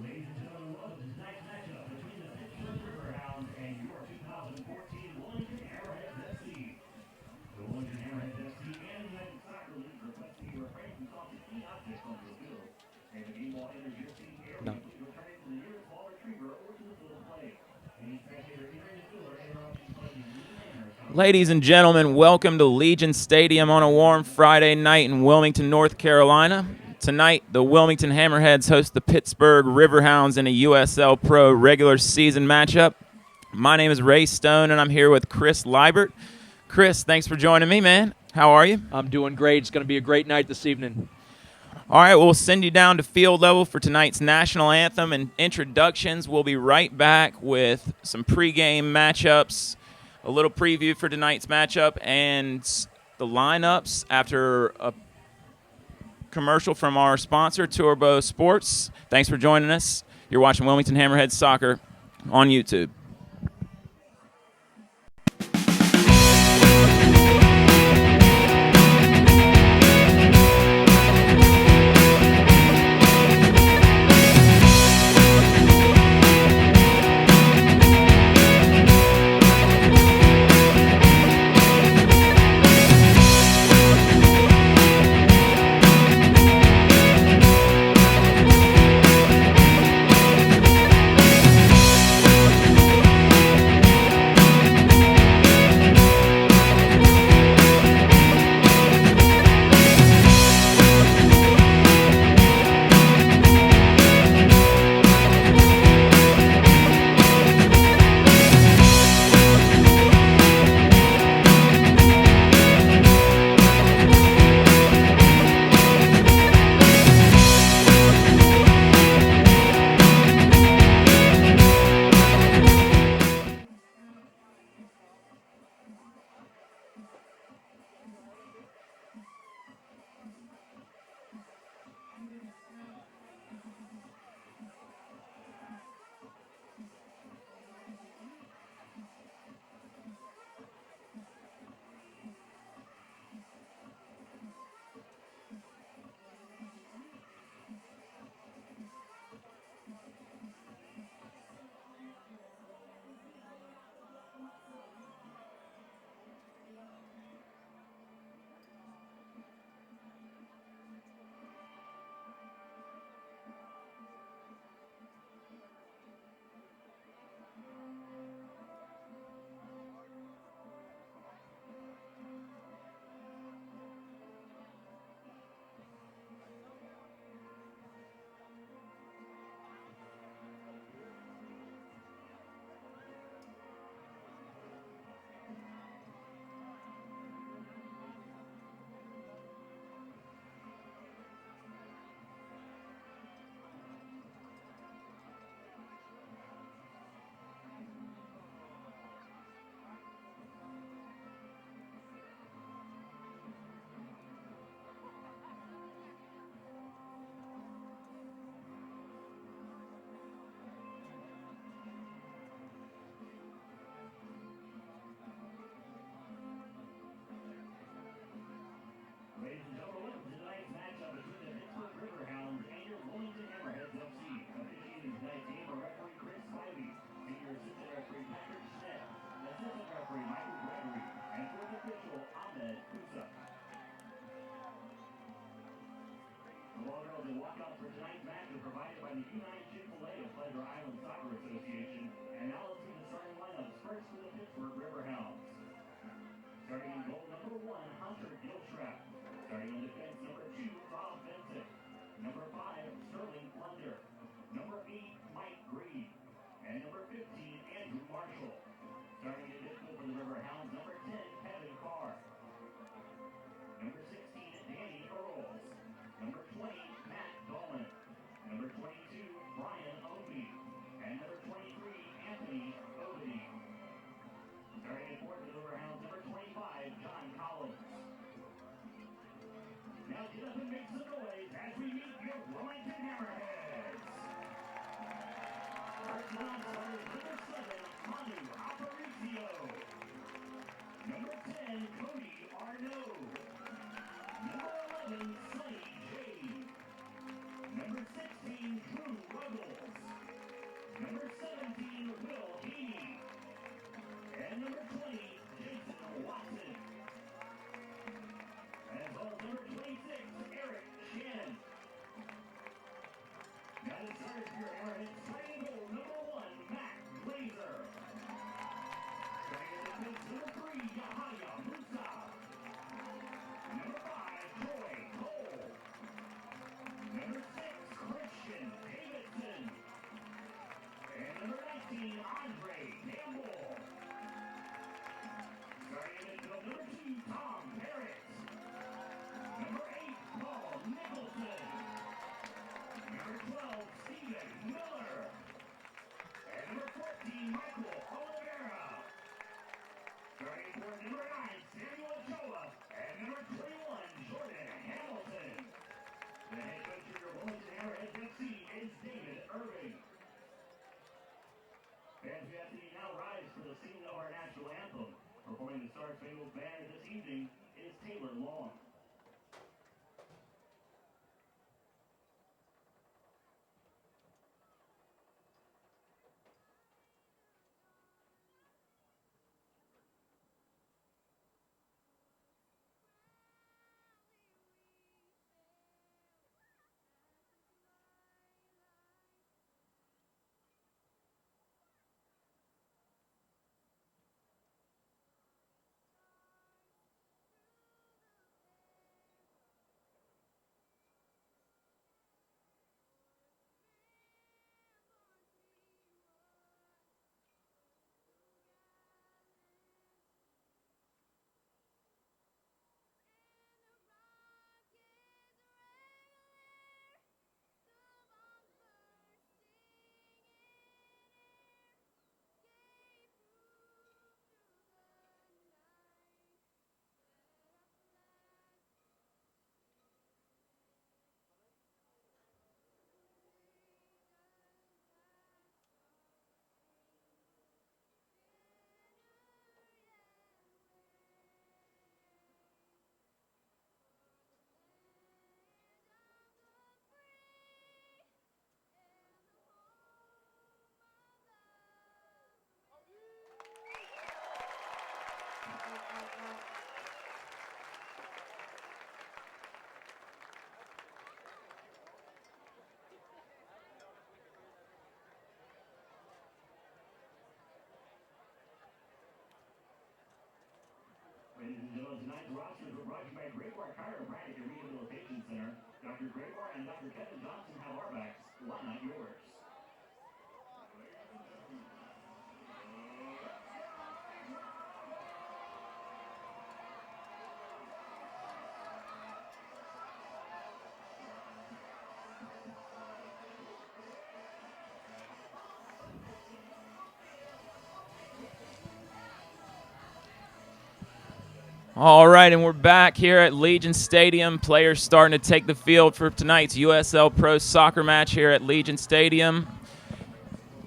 Ladies and gentlemen, welcome to tonight's matchup between the Pittsburgh Riverhounds and your 2014 Wilmington Hammerheads FC. The Wilmington Hammerheads FC and the United Soccer League request that you refrain from tossing any objects onto the field. And if any ball enters your team area, please return it to the nearest ball retriever or to the field of play. Any spectator entering the field or interrupting play in the manner. Ladies and gentlemen, welcome to Legion Stadium on a warm Friday night in Wilmington, North Carolina. Tonight, the Wilmington Hammerheads host the Pittsburgh Riverhounds in a USL Pro regular season matchup. My name is Ray Stone, and I'm here with Chris Liebert. Chris, thanks for joining me, man. How are you? I'm doing great. It's going to be a great night this evening. All right, we'll send you down to field level for tonight's national anthem and introductions. We'll be right back with some pregame matchups, a little preview for tonight's matchup, and the lineups after a commercial from our sponsor, Turbo Sports. Thanks for joining us. You're watching Wilmington Hammerheads Soccer on YouTube. 22, Brian Opie. And number 23, Anthony Obedy. Starting at fourth, the Riverhounds, number 25, John Collins. Now get up and make some noise as we meet your Wilmington Hammerheads. First one on board is number 7, Manu Aparicio. Number 10, Cody Arnaud. Number 11, Sonny J. Number 16, Drew Ruggles. Number 17, Will Haney. And number 20, Jason Watson. As well as number 26, Eric Shannon. Now to start for your Hammerheads, starting goal, number 1, Matt Glazer. Starting at defense, number 3, Yahaya Musa. Number 5, Troy Cole. Number 6, Christian Davidson. And number 19, Andre Campbell. Starting at midfield, number 2, Tom Parrott. Number 8, Paul Nicholson. Number 12, Stephen Miller. And number 14, Michael Oliveira. Starting for number 9, Samuel Ochoa. And number 21, Jordan Hamilton. The head coach for your Wilmington Hammerheads FC is David Irving. Fans, we have to now rise to the singing of our national anthem. Performing the Star Spangled Banner this evening is Taylor Long. Ladies and gentlemen, tonight's rosters were brought to you by Greywar Chiropractic and Rehabilitation Center. Dr. Greywar and Dr. Kevin Johnson have our backs. Why not yours? All right, and we're back here at Legion Stadium. Players starting to take the field for tonight's USL Pro Soccer match here at Legion Stadium.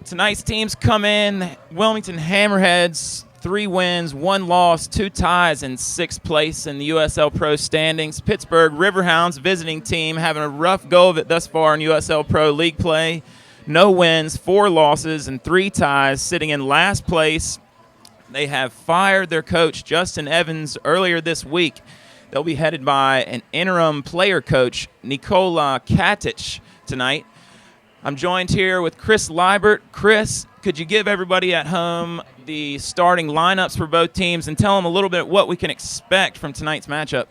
Tonight's teams come in, Wilmington Hammerheads, 3 wins, 1 loss, 2 ties, and 6th place in the USL Pro standings. Pittsburgh Riverhounds, visiting team, having a rough go of it thus far in USL Pro League play. No wins, 4 losses, and 3 ties, sitting in last place. They have fired their coach, Justin Evans, earlier this week. They'll be headed by an interim player coach, Nikola Katic, tonight. I'm joined here with Chris Liebert. Chris, could you give everybody at home the starting lineups for both teams and tell them a little bit what we can expect from tonight's matchup?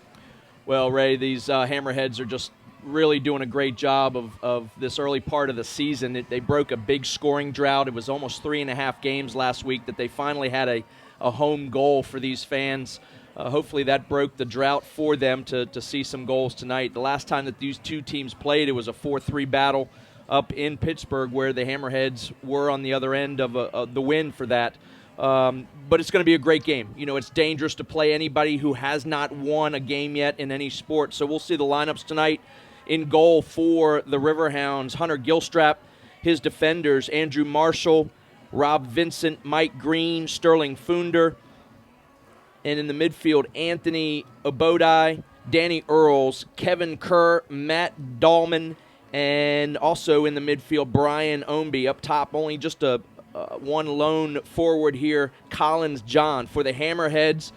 Well, Ray, these Hammerheads are just really doing a great job of this early part of the season. They broke a big scoring drought. It was almost 3.5 games last week that they finally had a home goal for these fans. Hopefully that broke the drought for them to see some goals tonight. The last time that these two teams played, it was a 4-3 battle. up in Pittsburgh, where the Hammerheads were on the other end of the win for that. But it's going to be a great game. You know, it's dangerous to play anybody who has not won a game yet in any sport. So we'll see the lineups tonight. In goal for the Riverhounds, Hunter Gilstrap. His defenders, Andrew Marshall, Rob Vincent, Mike Green, Sterling Funder. And in the midfield, Anthony Obodai, Danny Earls, Kevin Kerr, Matt Dahlman, and also in the midfield, Brian Omby. Up top, only just one lone forward here, Collins John. For the Hammerheads,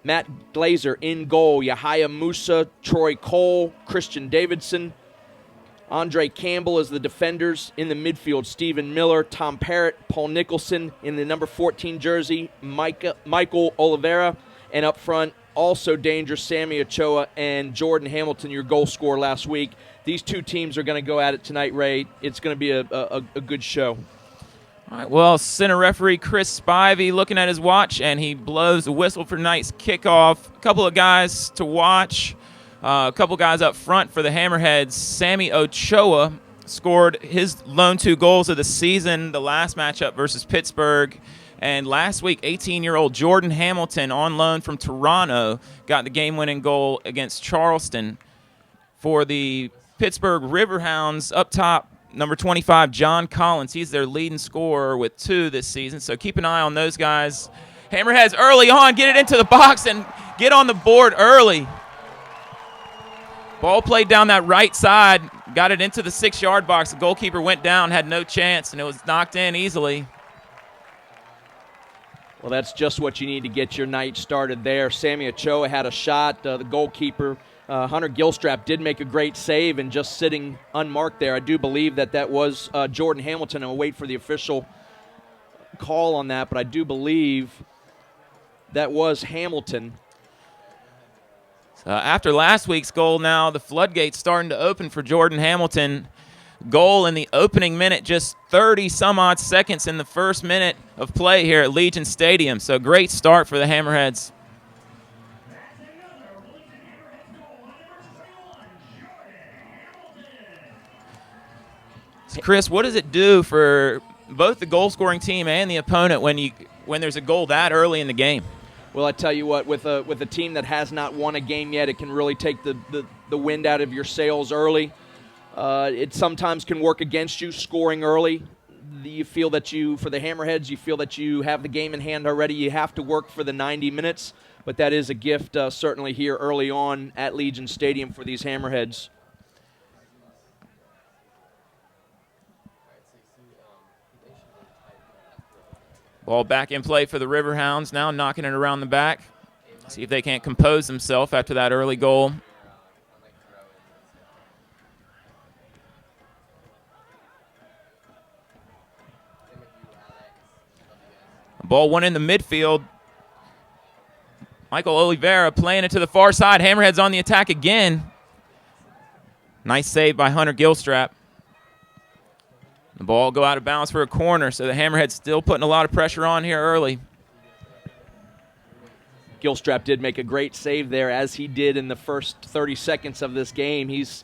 Matt Glazer in goal, Yahya Musa, Troy Cole, Christian Davidson. Andre Campbell is the defenders. In the midfield, Stephen Miller, Tom Parrott, Paul Nicholson. In the number 14 jersey, Michael Oliveira. And up front, also dangerous, Sammy Ochoa and Jordan Hamilton, your goal scorer last week. These two teams are going to go at it tonight, Ray. It's going to be a good show. All right, well, center referee Chris Spivey looking at his watch, and he blows the whistle for tonight's kickoff. A couple of guys to watch. A couple guys up front for the Hammerheads. Sammy Ochoa scored his lone 2 goals of the season, the last matchup versus Pittsburgh. And last week, 18-year-old Jordan Hamilton on loan from Toronto got the game-winning goal against Charleston. For the Pittsburgh Riverhounds, up top, number 25, John Collins. He's their leading scorer with 2 this season, so keep an eye on those guys. Hammerheads early on, get it into the box and get on the board early. Ball played down that right side, got it into the 6-yard box. The goalkeeper went down, had no chance, and it was knocked in easily. Well, that's just what you need to get your night started there. Sammy Ochoa had a shot. The goalkeeper, Hunter Gilstrap, did make a great save and just sitting unmarked there. I do believe that was Jordan Hamilton. I'll wait for the official call on that, but I do believe that was Hamilton. After last week's goal now, the floodgates starting to open for Jordan Hamilton. Goal in the opening minute, just 30-some-odd seconds in the first minute of play here at Legion Stadium. So great start for the Hammerheads. So Chris, what does it do for both the goal-scoring team and the opponent when there's a goal that early in the game? Well, I tell you what, with a team that has not won a game yet, it can really take the wind out of your sails early. It sometimes can work against you scoring early. You feel that for the Hammerheads, you feel that you have the game in hand already. You have to work for the 90 minutes, but that is a gift certainly here early on at Legion Stadium for these Hammerheads. Ball back in play for the Riverhounds now, knocking it around the back. See if they can't compose themselves after that early goal. Ball one in the midfield. Michael Oliveira playing it to the far side. Hammerheads on the attack again. Nice save by Hunter Gilstrap. The ball go out of bounds for a corner, so the Hammerheads still putting a lot of pressure on here early. Gilstrap did make a great save there, as he did in the first 30 seconds of this game. He's,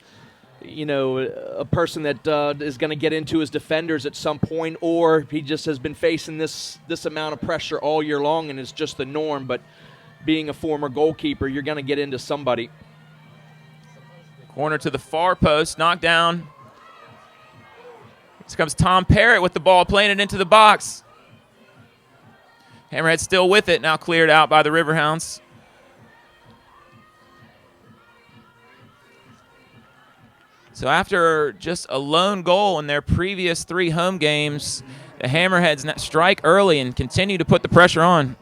a person that is going to get into his defenders at some point, or he just has been facing this amount of pressure all year long, and it's just the norm. But being a former goalkeeper, you're going to get into somebody. Corner to the far post, knocked down. Here comes Tom Parrott with the ball, playing it into the box. Hammerhead still with it, now cleared out by the Riverhounds. So after just a lone goal in their previous 3 home games, the Hammerheads strike early and continue to put the pressure on.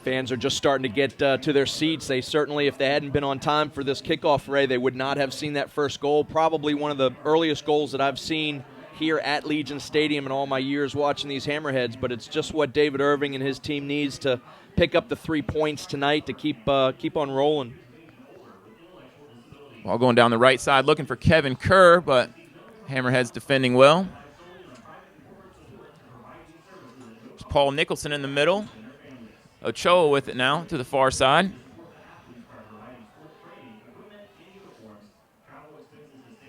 Fans are just starting to get to their seats. They certainly, if they hadn't been on time for this kickoff, Ray, they would not have seen that first goal. Probably one of the earliest goals that I've seen here at Legion Stadium in all my years watching these Hammerheads. But it's just what David Irving and his team needs to pick up the 3 points tonight to keep on rolling. Ball going down the right side, looking for Kevin Kerr, but Hammerheads defending well. There's Paul Nicholson in the middle. Ochoa with it now to the far side.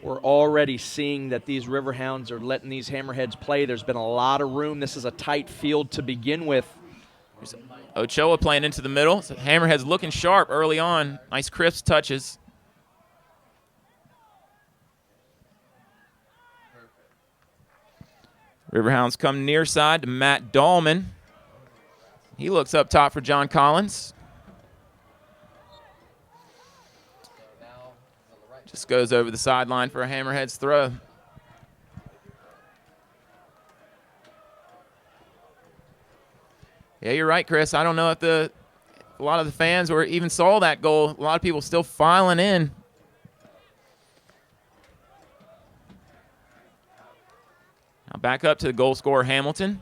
We're already seeing that these Riverhounds are letting these Hammerheads play. There's been a lot of room. This is a tight field to begin with. Ochoa playing into the middle. So Hammerheads looking sharp early on. Nice crisp touches. Riverhounds come near side to Matt Dahlman. He looks up top for John Collins. Just goes over the sideline for a Hammerheads throw. Yeah, you're right, Chris. I don't know if a lot of the fans or even saw that goal. A lot of people still filing in. Now back up to the goal scorer, Hamilton.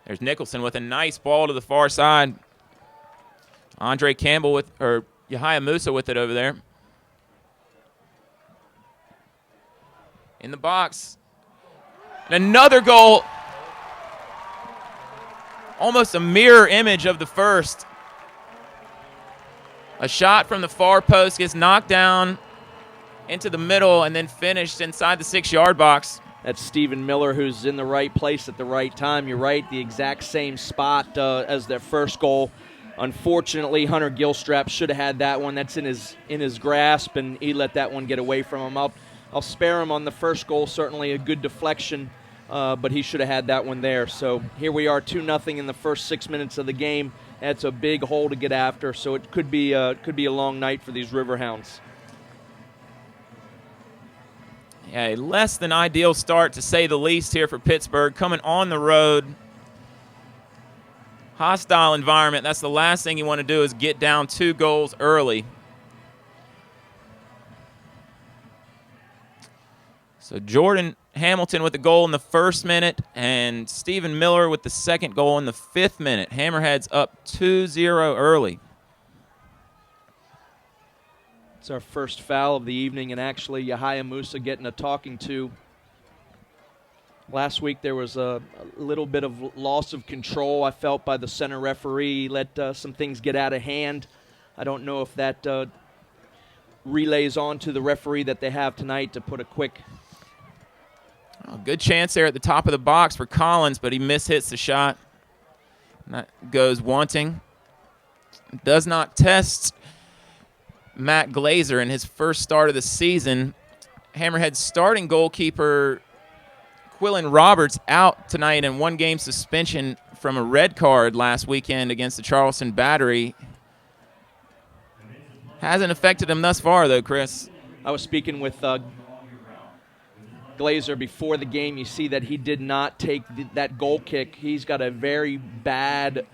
There's Nicholson with a nice ball to the far side. Andre Campbell or Yahia Musa with it over there. In the box. And another goal. Almost a mirror image of the first. A shot from the far post gets knocked down into the middle and then finished inside the 6-yard box. That's Stephen Miller, who's in the right place at the right time. You're right, the exact same spot as their first goal. Unfortunately, Hunter Gilstrap should have had that one. That's in his grasp, and he let that one get away from him. I'll spare him on the first goal. Certainly a good deflection, but he should have had that one there. So here we are, 2-0 in the first 6 minutes of the game. That's a big hole to get after. So it could be a long night for these Riverhounds. Yeah, a less than ideal start, to say the least, here for Pittsburgh. Coming on the road. Hostile environment. That's the last thing you want to do, is get down 2 goals early. So Jordan Hamilton with the goal in the 1st minute, and Stephen Miller with the 2nd goal in the 5th minute. Hammerheads up 2-0 early. It's our first foul of the evening, and actually Yahia Musa getting a talking to. Last week there was a little bit of loss of control, I felt, by the center referee. He let some things get out of hand. I don't know if that relays on to the referee that they have tonight to put a quick... Good chance there at the top of the box for Collins, but he mishits the shot. And that goes wanting. Does not test Matt Glazer in his first start of the season. Hammerhead's starting goalkeeper Quillen Roberts out tonight in 1-game suspension from a red card last weekend against the Charleston Battery. Hasn't affected him thus far, though, Chris. I was speaking with Glazer before the game. You see that he did not take that goal kick. He's got a very bad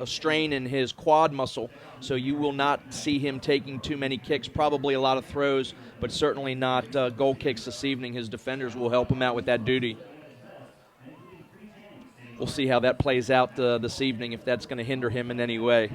a strain in his quad muscle, so you will not see him taking too many kicks, probably a lot of throws, but certainly not goal kicks this evening. His defenders will help him out with that duty. We'll see how that plays out this evening, if that's going to hinder him in any way.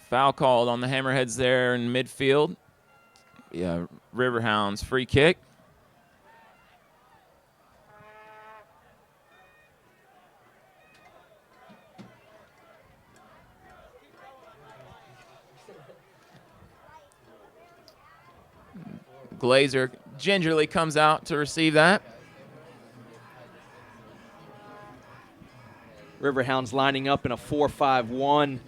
Foul called on the Hammerheads there in midfield. Yeah, Riverhounds free kick. Glazer gingerly comes out to receive that. Riverhounds lining up in a 4-5-1.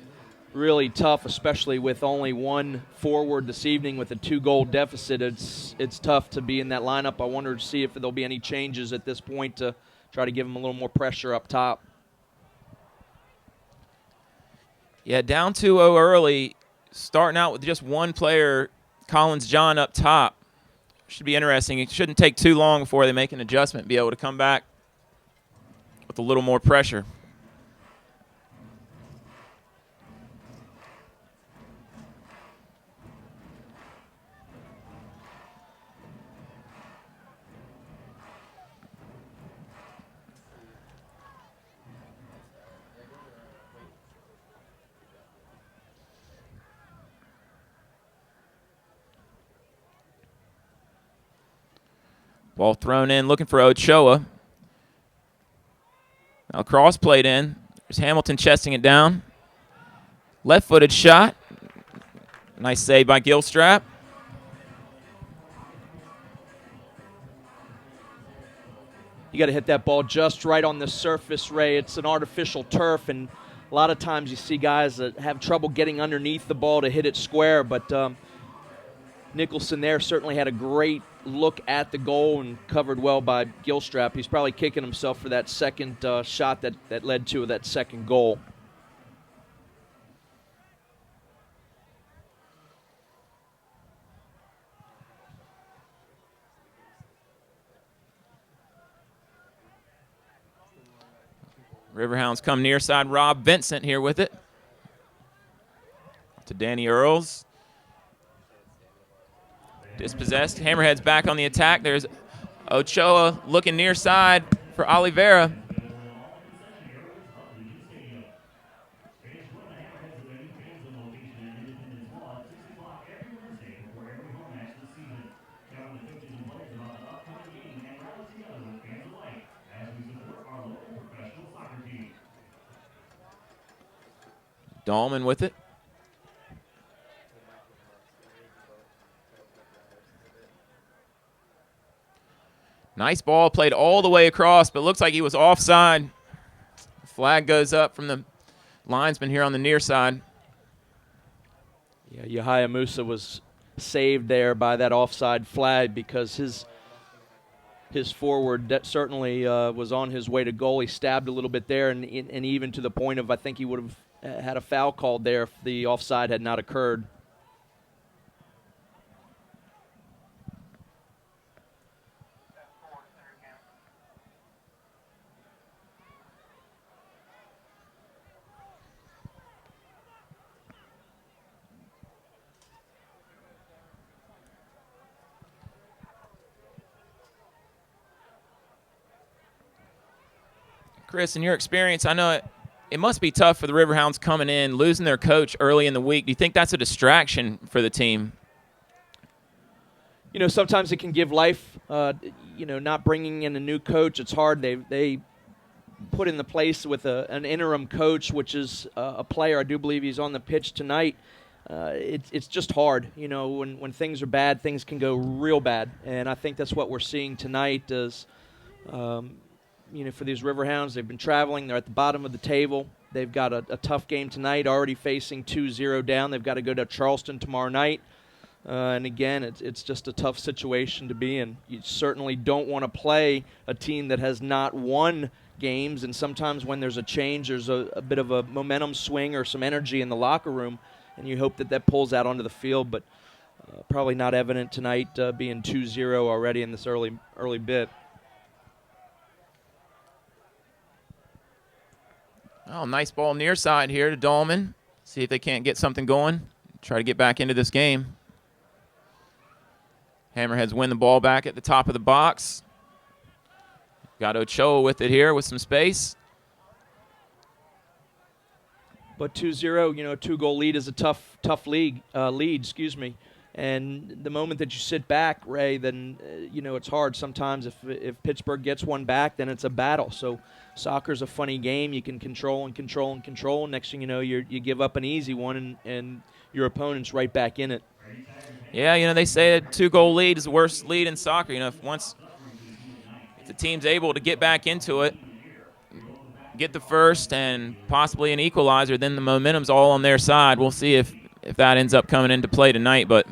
Really tough, especially with only one forward this evening with a 2-goal deficit. It's tough to be in that lineup. I wonder to see if there'll be any changes at this point to try to give them a little more pressure up top. Yeah, down 2-0 early, starting out with just one player, Collins John, up top. should be interesting. It shouldn't take too long before they make an adjustment, be able to come back with a little more pressure. Ball thrown in, looking for Ochoa. Now cross played in. There's Hamilton chesting it down. Left-footed shot. Nice save by Gilstrap. You got to hit that ball just right on the surface, Ray. It's an artificial turf, and a lot of times you see guys that have trouble getting underneath the ball to hit it square, but Nicholson there certainly had a great look at the goal and covered well by Gilstrap. He's probably kicking himself for that second shot that led to that second goal. Riverhounds come near side. Rob Vincent here with it. To Danny Earls. Dispossessed. Hammerheads back on the attack. There's Ochoa looking near side for Oliveira. Dahlman with it. Nice ball played all the way across, but looks like he was offside. Flag goes up from the linesman here on the near side. Yeah, Yahya Musa was saved there by that offside flag because his forward that certainly was on his way to goal. He stabbed a little bit there, and even to the point of I think he would have had a foul called there if the offside had not occurred. Chris, in your experience, I know it must be tough for the Riverhounds coming in, losing their coach early in the week. Do you think that's a distraction for the team? You know, sometimes it can give life. Not bringing in a new coach, it's hard. They put in the place with an interim coach, which is a player. I do believe he's on the pitch tonight. It's just hard. You know, when things are bad, things can go real bad. And I think that's what we're seeing tonight is, for these Riverhounds, they've been traveling. They're at the bottom of the table. They've got a tough game tonight, already facing 2-0 down. They've got to go to Charleston tomorrow night. And again, it's just a tough situation to be in. You certainly don't want to play a team that has not won games, and sometimes when there's a change, there's a bit of a momentum swing or some energy in the locker room, and you hope that pulls out onto the field, but probably not evident tonight being 2-0 already in this early bit. Oh, nice ball near side here to Dahlman. See if they can't get something going. Try to get back into this game. Hammerheads win the ball back at the top of the box. Got Ochoa with it here with some space. But 2-0, a two-goal lead is a tough lead. And the moment that you sit back, Ray, then, it's hard. Sometimes if Pittsburgh gets one back, then it's a battle. So soccer's a funny game. You can control and control and control. Next thing you know, you give up an easy one, and your opponent's right back in it. Yeah, they say a two-goal lead is the worst lead in soccer. If the team's able to get back into it, get the first and possibly an equalizer, then the momentum's all on their side. We'll see if that ends up coming into play tonight, but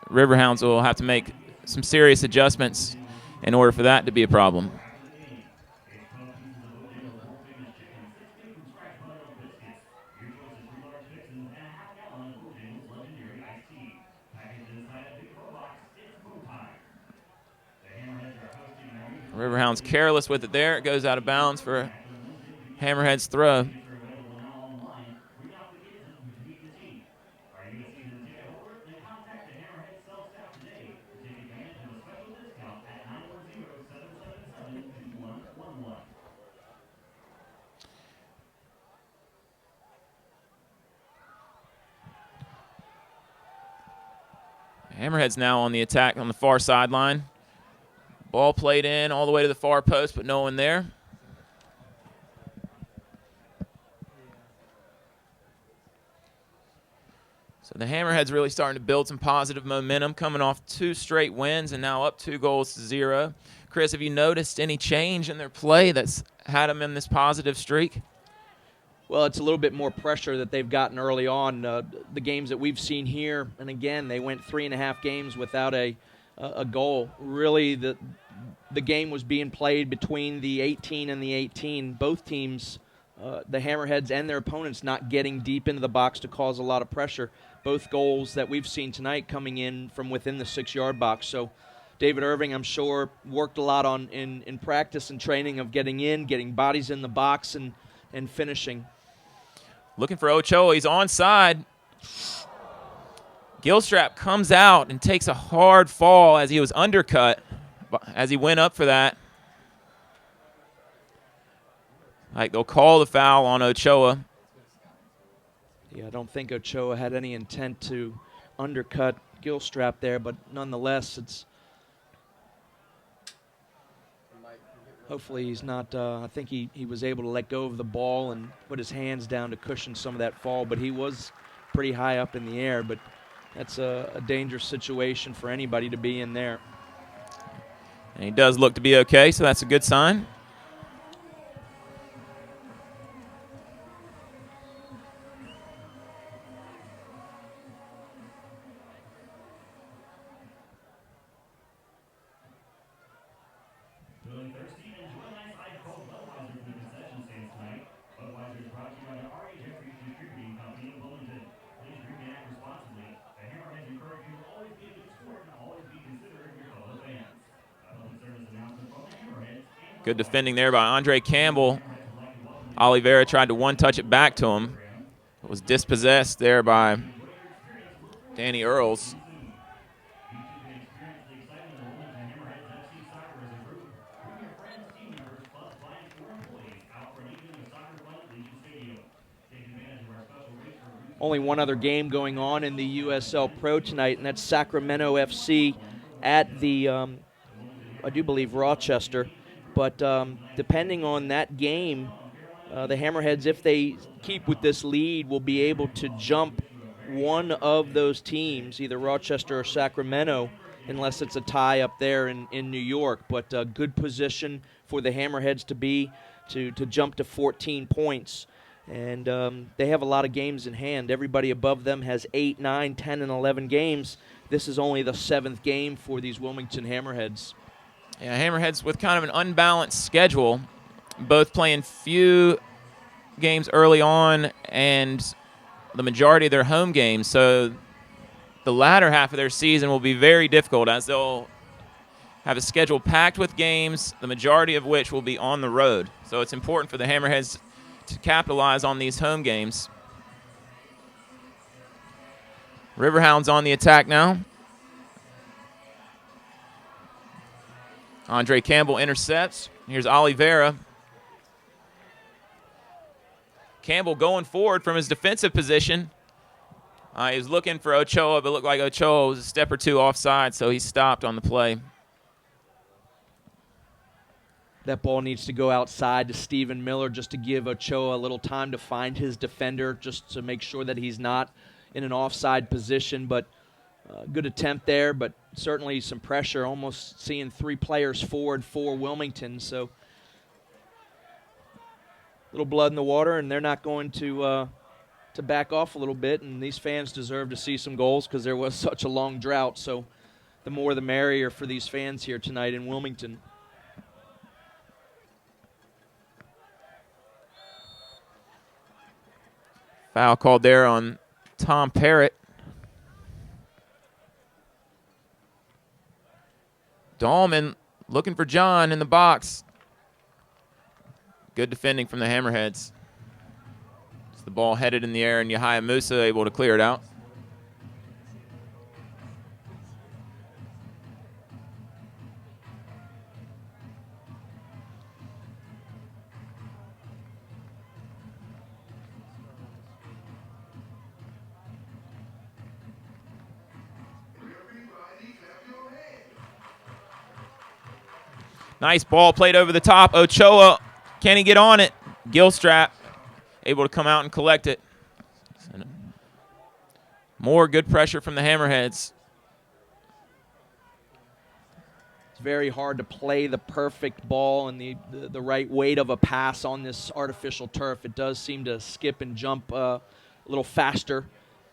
Riverhounds will have to make some serious adjustments in order for that to be a problem. Riverhounds careless with it there. It goes out of bounds for Hammerheads throw. Hammerheads now on the attack on the far sideline. Ball played in all the way to the far post, but no one there. So the Hammerheads really starting to build some positive momentum, coming off 2 straight wins and now up 2-0. Chris, have you noticed any change in their play that's had them in this positive streak? Well, it's a little bit more pressure that they've gotten early on. The games that we've seen here, and again, they went 3.5 games without a goal. Really, the game was being played between the 18 and the 18. Both teams, the Hammerheads and their opponents, not getting deep into the box to cause a lot of pressure. Both goals that we've seen tonight coming in from within the 6-yard box. So David Irving, I'm sure, worked a lot on in practice and training of getting in, getting bodies in the box, and finishing. Looking for Ochoa. He's onside. Gilstrap comes out and takes a hard fall as he was undercut as he went up for that. Like, they'll call the foul on Ochoa. Yeah, I don't think Ochoa had any intent to undercut Gilstrap there, but nonetheless, it's hopefully he's not, I think he was able to let go of the ball and put his hands down to cushion some of that fall, but he was pretty high up in the air, but that's a dangerous situation for anybody to be in there. And he does look to be okay, so that's a good sign. Good defending there by Andre Campbell. Oliveira tried to one-touch it back to him. It was dispossessed there by Danny Earls. Only one other game going on in the USL Pro tonight, and that's Sacramento FC at the, I do believe, Rochester. But depending on that game, the Hammerheads, if they keep with this lead, will be able to jump one of those teams, either Rochester or Sacramento, unless it's a tie up there in New York. But good position for the Hammerheads to be to jump to 14 points. And they have a lot of games in hand. Everybody above them has 8, 9, 10, and 11 games. This is only the 7th game for these Wilmington Hammerheads. Yeah, Hammerheads with kind of an unbalanced schedule, both playing few games early on and the majority of their home games. So the latter half of their season will be very difficult as they'll have a schedule packed with games, the majority of which will be on the road. So it's important for the Hammerheads to capitalize on these home games. Riverhounds on the attack now. Andre Campbell intercepts. Here's Oliveira. Campbell going forward from his defensive position. He was looking for Ochoa, but it looked like Ochoa was a step or two offside, so he stopped on the play. That ball needs to go outside to Stephen Miller just to give Ochoa a little time to find his defender, just to make sure that he's not in an offside position. But good attempt there, but certainly some pressure, almost seeing 3 players forward for Wilmington. So a little blood in the water, and they're not going to back off a little bit. And these fans deserve to see some goals because there was such a long drought. So the more the merrier for these fans here tonight in Wilmington. Foul called there on Tom Parrott. Dahlman Looking for John in the box. Good defending from the Hammerheads. It's the ball headed in the air, and Yahya Musa able to clear it out. Nice ball played over the top. Ochoa, can he get on it? Gilstrap able to come out and collect it. More good pressure from the Hammerheads. It's very hard to play the perfect ball and the right weight of a pass on this artificial turf. It does seem to skip and jump a little faster,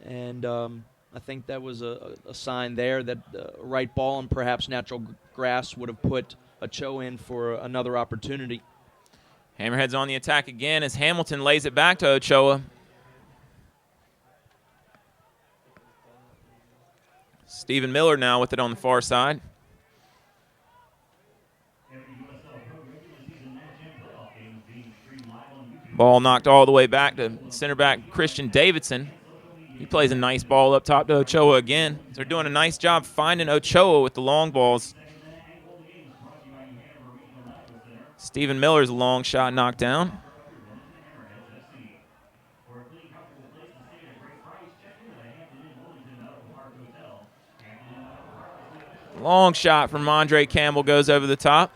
and I think that was a sign there that the right ball and perhaps natural grass would have put Ochoa in for another opportunity. Hammerheads on the attack again as Hamilton lays it back to Ochoa. Stephen Miller now with it on the far side. Ball knocked all the way back to center back Christian Davidson. He plays a nice ball up top to Ochoa again. They're doing a nice job finding Ochoa with the long balls. Stephen Miller's long shot knocked down. Long shot from Andre Campbell goes over the top.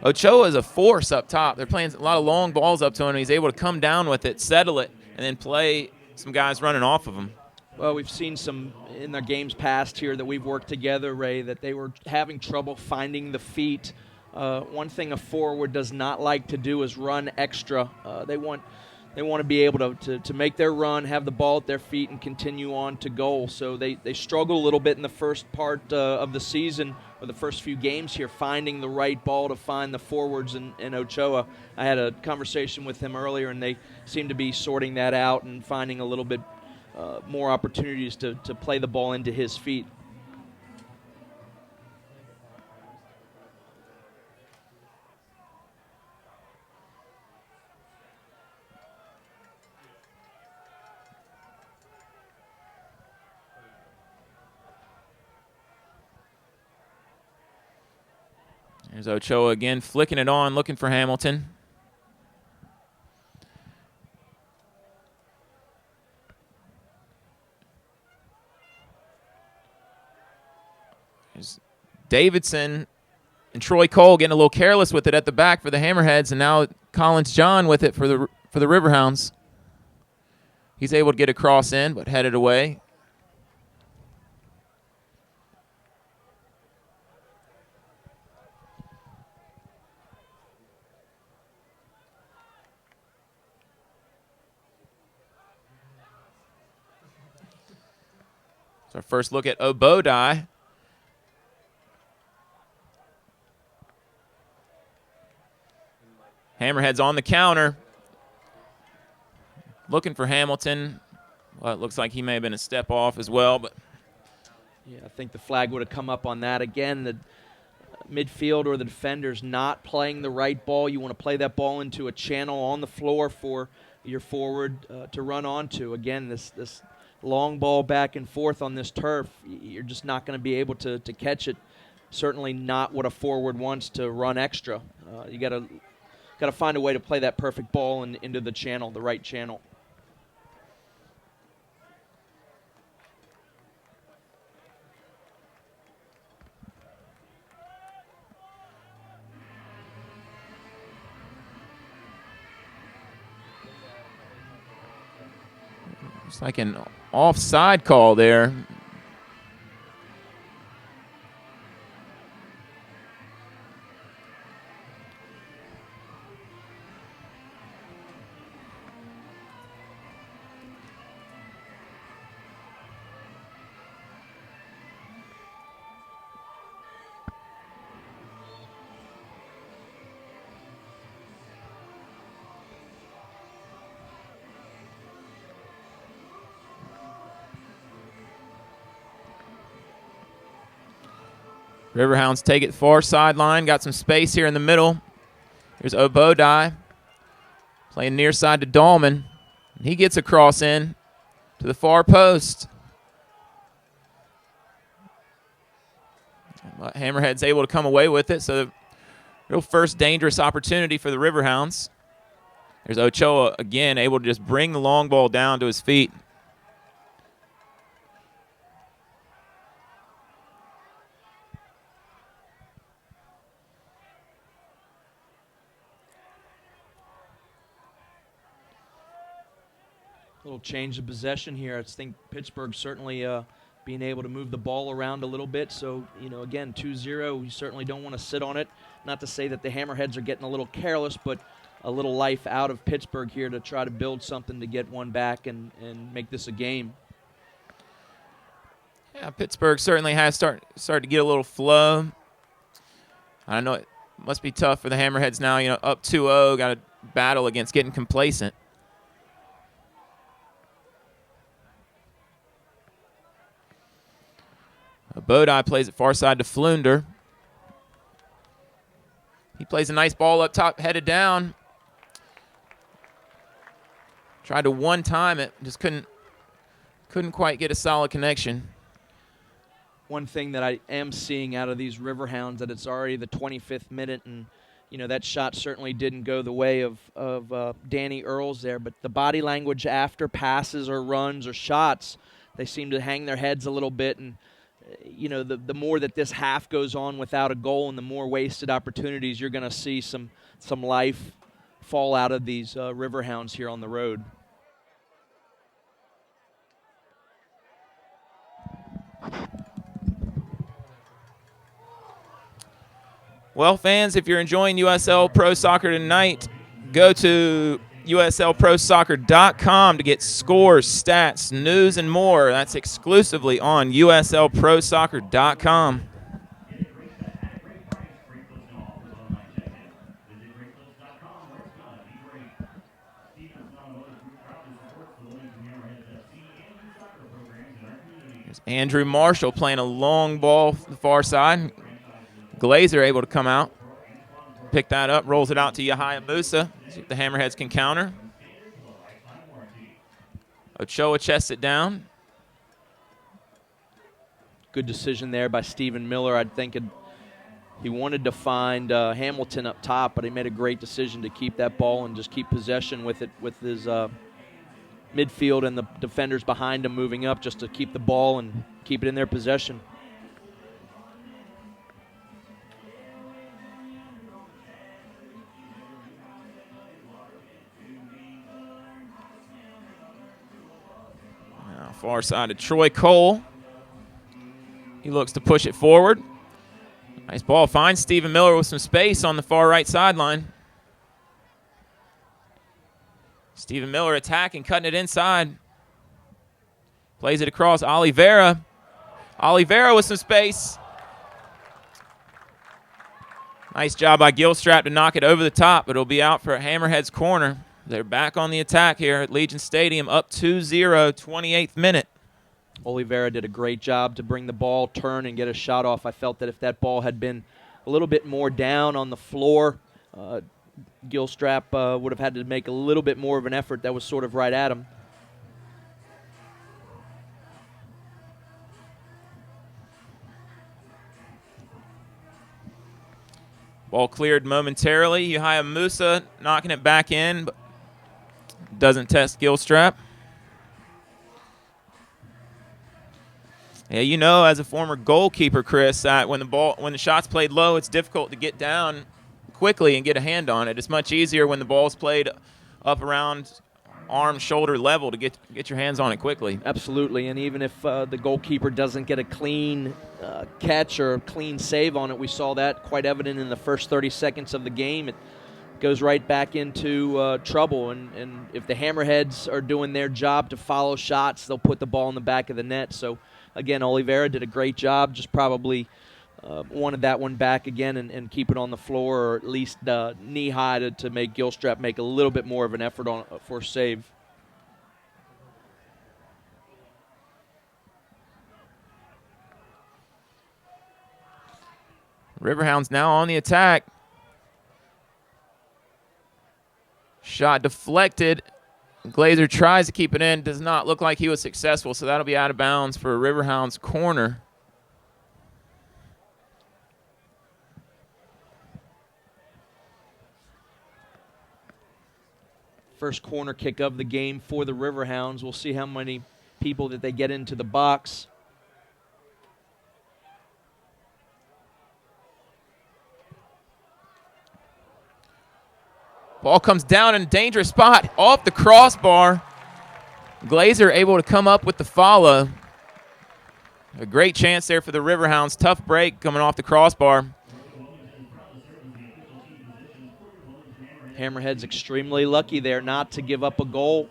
Ochoa is a force up top. They're playing a lot of long balls up to him. He's able to come down with it, settle it, and then play some guys running off of him. Well, we've seen some in their games past here that we've worked together, Ray, that they were having trouble finding the feet. One thing a forward does not like to do is run extra. They want to be able to make their run, have the ball at their feet, and continue on to goal. So they struggle a little bit in the first part of the season, or the first few games here, finding the right ball to find the forwards and Ochoa. I had a conversation with him earlier, and they seem to be sorting that out and finding a little bit more opportunities to play the ball into his feet. There's Ochoa again, flicking it on, looking for Hamilton. There's Davidson and Troy Cole getting a little careless with it at the back for the Hammerheads, and now Collins John with it for the Riverhounds. He's able to get a cross in, but headed away. So our first look at Obodai. Hammerheads on the counter. Looking for Hamilton. Well, it looks like he may have been a step off as well, but yeah, I think the flag would have come up on that. Again, the midfield or the defender's not playing the right ball. You want to play that ball into a channel on the floor for your forward to run onto. Again, this long ball back and forth on this turf, you're just not going to be able to catch it. Certainly not what a forward wants to run extra. You got to find a way to play that perfect ball into the channel, the right channel. it's like an offside call there. Riverhounds take it far sideline. Got some space here in the middle. Here's Obodai playing near side to Dahlman. He gets a cross in to the far post. But Hammerhead's able to come away with it, so the real first dangerous opportunity for the Riverhounds. There's Ochoa again, able to just bring the long ball down to his feet. Little change of possession here. I think Pittsburgh certainly being able to move the ball around a little bit. So, again, 2-0, we certainly don't want to sit on it. Not to say that the Hammerheads are getting a little careless, but a little life out of Pittsburgh here to try to build something to get one back and make this a game. Yeah, Pittsburgh certainly has started to get a little flow. I know it must be tough for the Hammerheads now, up 2-0, got to battle against getting complacent. Bodai plays it far side to Flunder. He plays a nice ball up top, headed down. Tried to one-time it, just couldn't quite get a solid connection. One thing that I am seeing out of these Riverhounds, that it's already the 25th minute, and that shot certainly didn't go the way of Danny Earls there, but the body language after passes or runs or shots, they seem to hang their heads a little bit, and the more that this half goes on without a goal and the more wasted opportunities, you're going to see some life fall out of these Riverhounds here on the road. Well, fans, if you're enjoying USL Pro Soccer tonight, go to USLProSoccer.com to get scores, stats, news, and more. That's exclusively on USLProSoccer.com. There's Andrew Marshall playing a long ball to the far side. Glazer able to come out, pick that up, rolls it out to Yahya Musa. See if the Hammerheads can counter. Ochoa chests it down. Good decision there by Stephen Miller. I think he wanted to find Hamilton up top, but he made a great decision to keep that ball and just keep possession with it, with his midfield and the defenders behind him moving up, just to keep the ball and keep it in their possession. Far side to Troy Cole. He looks to push it forward. Nice ball. Finds Stephen Miller with some space on the far right sideline. Stephen Miller attacking, cutting it inside. Plays it across. Oliveira. Oliveira with some space. Nice job by Gilstrap to knock it over the top, but it'll be out for a Hammerheads corner. They're back on the attack here at Legion Stadium, up 2-0, 28th minute. Oliveira did a great job to bring the ball, turn, and get a shot off. I felt that if that ball had been a little bit more down on the floor, Gilstrap would have had to make a little bit more of an effort. That was sort of right at him. Ball cleared momentarily. Yahya Musa knocking it back in, but doesn't test Gilstrap. Yeah, as a former goalkeeper, Chris, that when the shot's played low, it's difficult to get down quickly and get a hand on it. It's much easier when the ball's played up around arm, shoulder level to get your hands on it quickly. Absolutely, and even if the goalkeeper doesn't get a clean catch or a clean save on it, we saw that quite evident in the first 30 seconds of the game. It goes right back into trouble, and if the Hammerheads are doing their job to follow shots, they'll put the ball in the back of the net. So, again, Oliveira did a great job, just probably wanted that one back again and keep it on the floor, or at least knee-high to make Gilstrap make a little bit more of an effort for a save. Riverhounds now on the attack. Shot deflected. Glazer tries to keep it in. Does not look like he was successful, so that'll be out of bounds for Riverhounds corner. First corner kick of the game for the Riverhounds. We'll see how many people that they get into the box. Ball comes down in a dangerous spot off the crossbar. Glazer able to come up with the follow. A great chance there for the Riverhounds. Tough break coming off the crossbar. Hammerheads extremely lucky there not to give up a goal.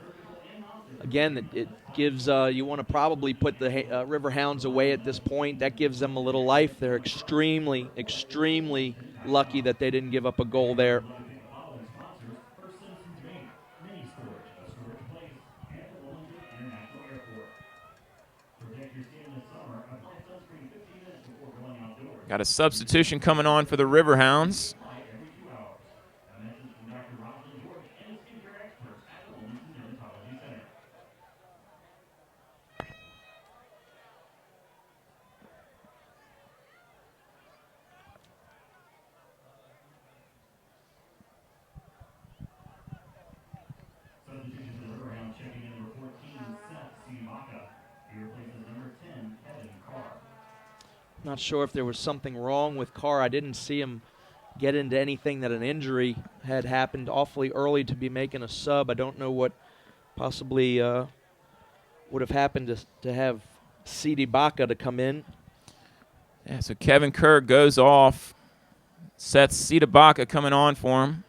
Again, it gives, you want to probably put the Riverhounds away at this point. That gives them a little life. They're extremely, extremely lucky that they didn't give up a goal there. Got a substitution coming on for the Riverhounds. Not sure if there was something wrong with Carr. I didn't see him get into anything that an injury had happened awfully early to be making a sub. I don't know what possibly would have happened to have C.D. Baca to come in. Yeah, so Kevin Kerr goes off. Sets C.D. Baca coming on for him.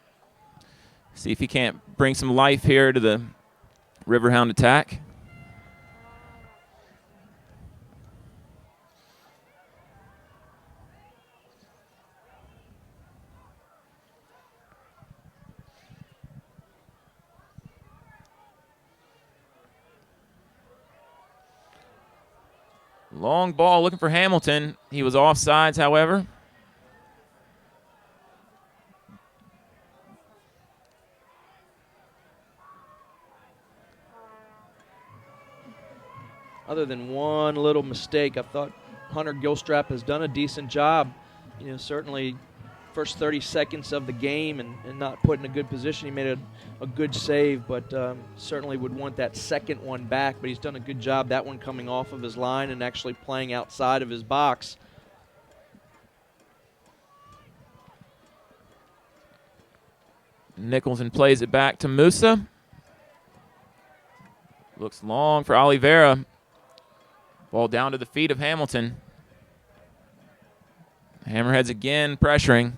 See if he can't bring some life here to the Riverhound attack. Long ball looking for Hamilton. He was offsides, however. Other than one little mistake, I thought Hunter Gilstrap has done a decent job. You know, certainly first 30 seconds of the game and not put in a good position. He made a good save, but certainly would want that second one back. But he's done a good job, that one coming off of his line and actually playing outside of his box. Nicholson plays it back to Musa. Looks long for Oliveira. Ball down to the feet of Hamilton. Hammerheads again pressuring.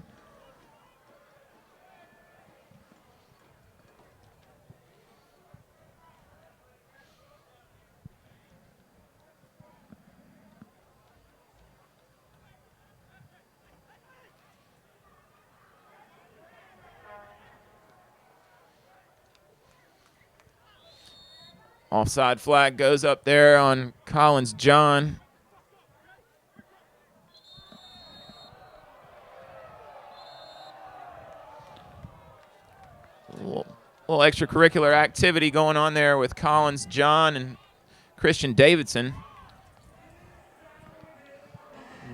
Offside flag goes up there on Collins John. A little extracurricular activity going on there with Collins John and Christian Davidson.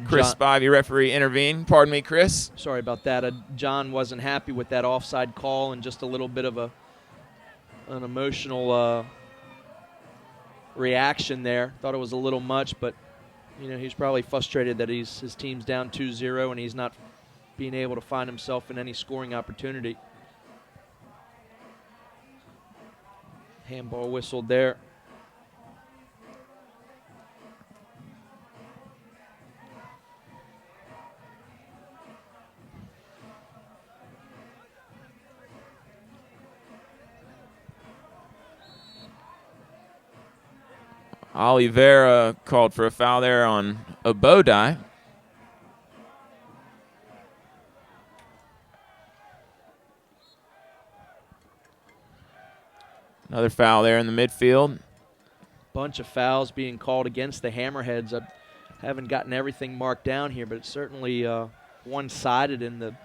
Chris Spivey, referee, intervened. Pardon me, Chris. Sorry about that. John wasn't happy with that offside call and just a little bit of an emotional reaction there. Thought it was a little much, but you know, he's probably frustrated that his team's down 2-0 and he's not being able to find himself in any scoring opportunity. Handball whistled there. Oliveira called for a foul there on Obodai. Another foul there in the midfield. Bunch of fouls being called against the Hammerheads. I haven't gotten everything marked down here, but it's certainly one-sided in the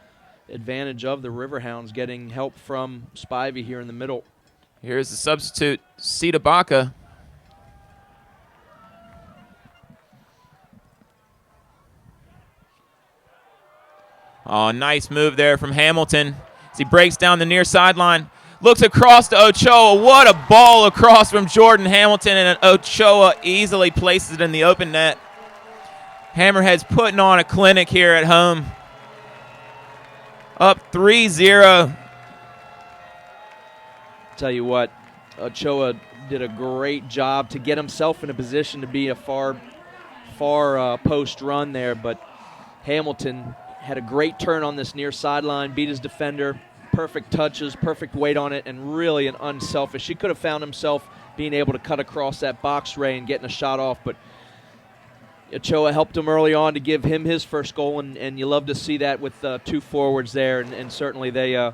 advantage of the Riverhounds, getting help from Spivey here in the middle. Here's the substitute, Sita Baca. Oh, nice move there from Hamilton as he breaks down the near sideline. Looks across to Ochoa. What a ball across from Jordan Hamilton, and Ochoa easily places it in the open net. Hammerheads putting on a clinic here at home. Up 3-0. Tell you what, Ochoa did a great job to get himself in a position to be a far post run there, but Hamilton had a great turn on this near sideline, beat his defender, perfect touches, perfect weight on it, and really an unselfish. He could have found himself being able to cut across that box ray and getting a shot off, but Ochoa helped him early on to give him his first goal, and you love to see that with two forwards there, and certainly they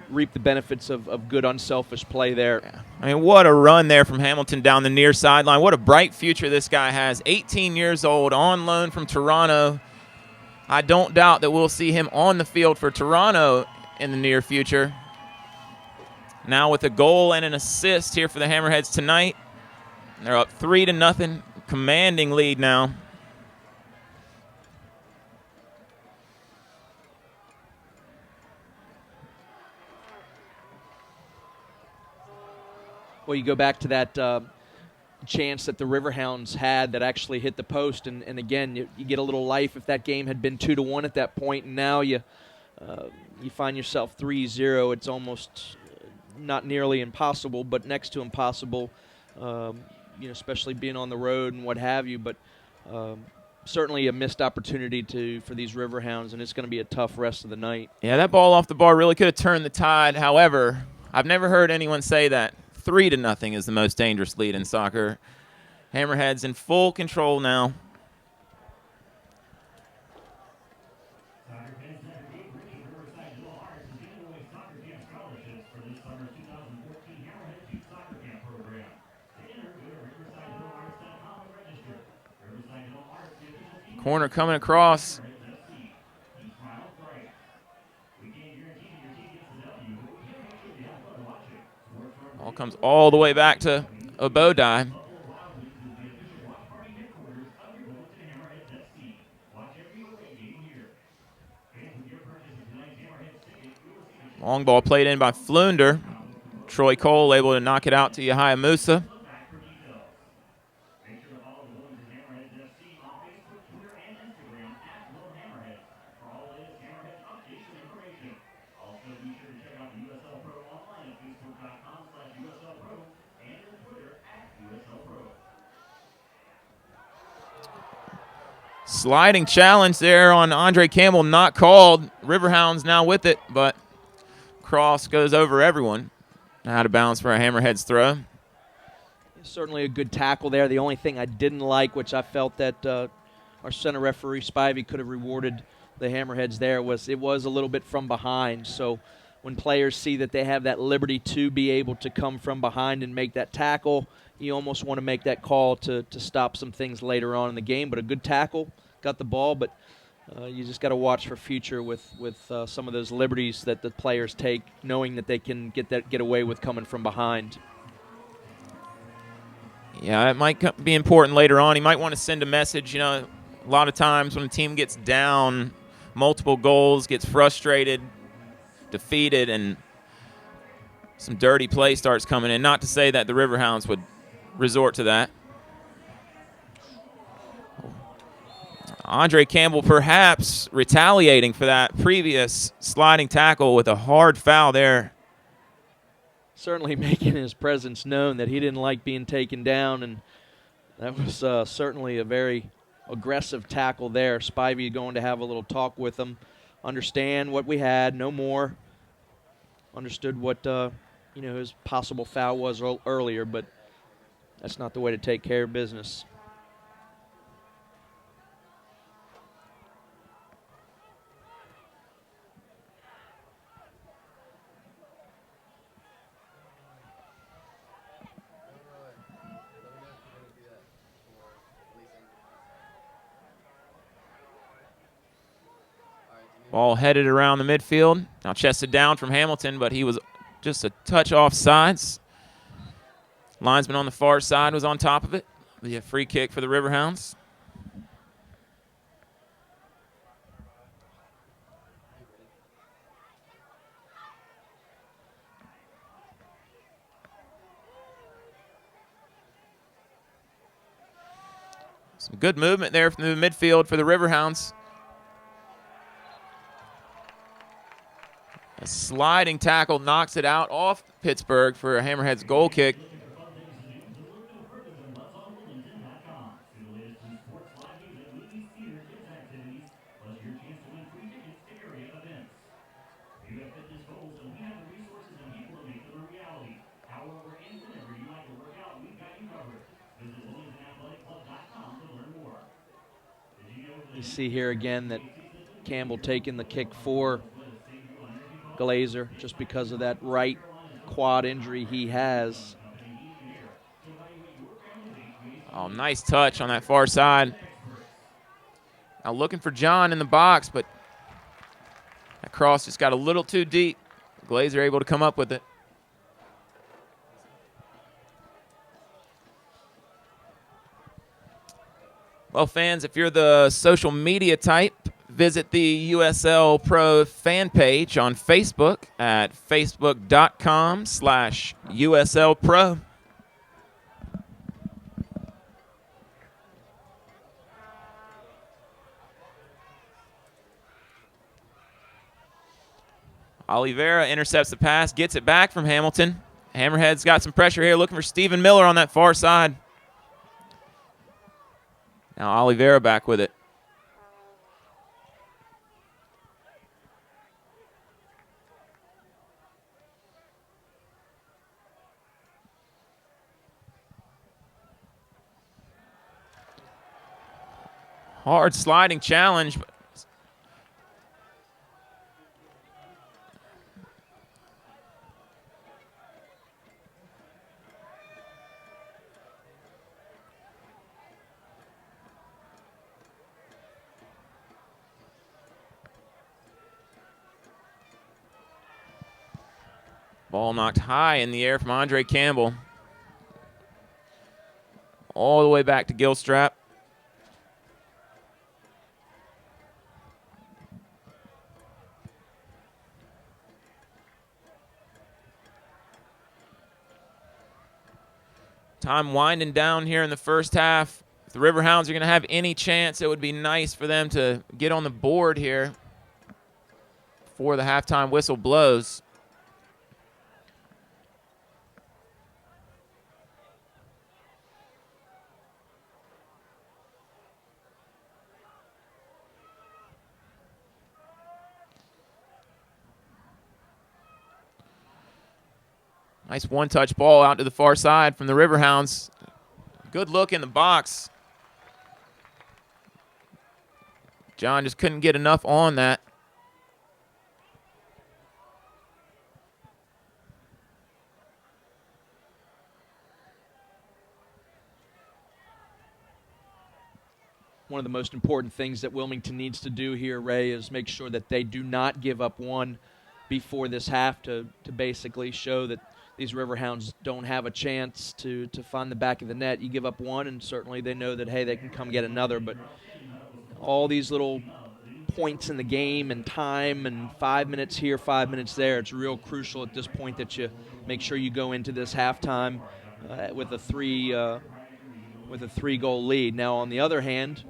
reap the benefits of good unselfish play there. Yeah. I mean, what a run there from Hamilton down the near sideline. What a bright future this guy has. 18 years old, on loan from Toronto. I don't doubt that we'll see him on the field for Toronto in the near future. Now with a goal and an assist here for the Hammerheads tonight. They're up 3-0, commanding lead now. Well, you go back to that chance that the Riverhounds had that actually hit the post, and again, you get a little life if that game had been 2-1 at that point, and now you find yourself 3-0. It's almost not nearly impossible, but next to impossible, especially being on the road and what have you, but certainly a missed opportunity for these Riverhounds, and it's going to be a tough rest of the night. Yeah, that ball off the bar really could have turned the tide. However, I've never heard anyone say that 3-0 is the most dangerous lead in soccer. Hammerheads in full control now. Soccer fans have a good Richie Riverside Little Hearts is giving away soccer camp scholarships for this summer's 2014 Hammerhead Youth Soccer Camp program. To enter, go to riversideLittleHearts.com and register. Riverside Little Hearts, the official team. Corner coming across. Keep smiles bright. We can't guarantee that your team gets the W, but we can make sure you have fun watching. Ball comes all the way back to Obodai. Long ball played in by Flunder. Troy Cole able to knock it out to Yahya Musa. Make sure to follow the Wilmington Hammerheads FC on Facebook, Twitter, and Instagram @WilHammerheads for all the latest Hammerheads updates and information. Also, be sure to check out the USL Pro online at Facebook.com/USLPro and on Twitter @USLPro. Sliding challenge there on Andre Campbell, not called. Riverhounds now with it, but cross goes over everyone. Out of bounds for a Hammerheads throw. Certainly a good tackle there. The only thing I didn't like, which I felt that our center referee Spivey could have rewarded the Hammerheads there, was it was a little bit from behind. So when players see that they have that liberty to be able to come from behind and make that tackle, you almost want to make that call to stop some things later on in the game. But a good tackle, got the ball, but you just got to watch for future with some of those liberties that the players take, knowing that they can get away with coming from behind. Yeah, it might be important later on. He might want to send a message. A lot of times when a team gets down multiple goals, gets frustrated, defeated, and some dirty play starts coming in. Not to say that the Riverhounds would resort to that. Andre Campbell perhaps retaliating for that previous sliding tackle with a hard foul there. Certainly making his presence known that he didn't like being taken down, and that was certainly a very aggressive tackle there. Spivey going to have a little talk with him, understand what we had, no more. Understood what his possible foul was earlier, but that's not the way to take care of business. Ball headed around the midfield. Now chested down from Hamilton, but he was just a touch off sides. Linesman on the far side was on top of it. The free kick for the Riverhounds. Some good movement there from the midfield for the Riverhounds. A sliding tackle knocks it out off Pittsburgh for a Hammerheads goal kick. You see here again that Campbell taking the kick for Glazer just because of that right quad injury he has. Oh, nice touch on that far side. Now looking for John in the box, but that cross just got a little too deep. Glazer able to come up with it. Well, fans, if you're the social media type, visit the USL Pro fan page on Facebook at facebook.com/USL Pro. Oliveira intercepts the pass, gets it back from Hamilton. Hammerhead's got some pressure here, looking for Stephen Miller on that far side. Now Oliveira back with it. Hard sliding challenge. Ball knocked high in the air from Andre Campbell. All the way back to Gilstrap. Time winding down here in the first half. If the Riverhounds are going to have any chance, it would be nice for them to get on the board here before the halftime whistle blows. Nice one-touch ball out to the far side from the Riverhounds. Good look in the box. John just couldn't get enough on that. One of the most important things that Wilmington needs to do here, Ray, is make sure that they do not give up one before this half to basically show that these Riverhounds don't have a chance to find the back of the net. You give up one, and certainly they know that, hey, they can come get another. But all these little points in the game and time and 5 minutes here, 5 minutes there, it's real crucial at this point that you make sure you go into this halftime with a three-goal lead. Now, on the other hand,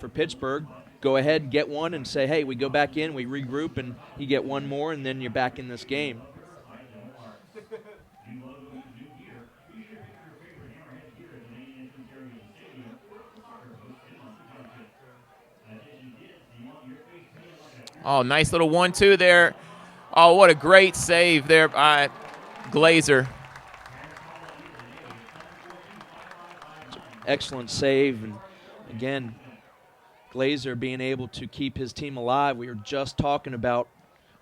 for Pittsburgh, go ahead, get one, and say, hey, we go back in, we regroup, and you get one more, and then you're back in this game. Oh, nice little 1-2 there. Oh, what a great save there by Glazer. Excellent save, and again, Glazer being able to keep his team alive. We were just talking about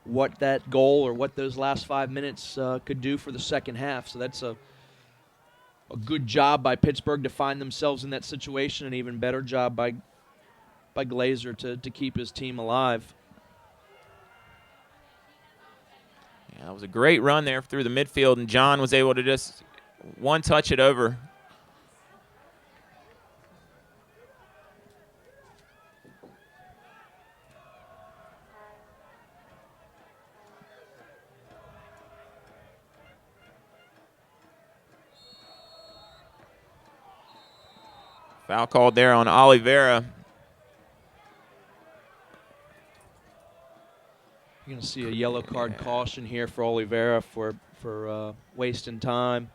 what that goal or what those last 5 minutes could do for the second half. So that's a good job by Pittsburgh to find themselves in that situation, and an even better job by Glazer to keep his team alive. That was a great run there through the midfield, and John was able to just one-touch it over. Foul called there on Oliveira. You're going to see a yellow card caution here for Oliveira for wasting time.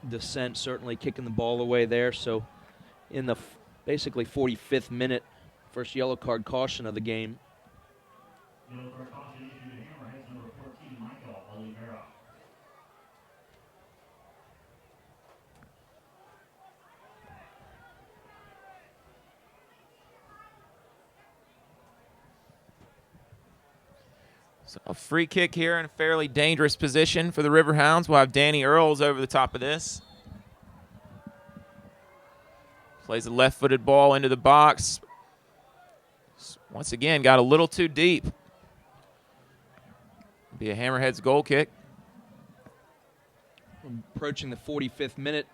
Descent certainly kicking the ball away there. So in the basically 45th minute, first yellow card caution of the game. Yellow card caution issued to Hammerheads number 14, Michael Oliveira. So a free kick here in a fairly dangerous position for the Riverhounds. We'll have Danny Earls over the top of this. Plays a left-footed ball into the box. Once again, got a little too deep. Be a Hammerheads goal kick. Approaching the 45th minute.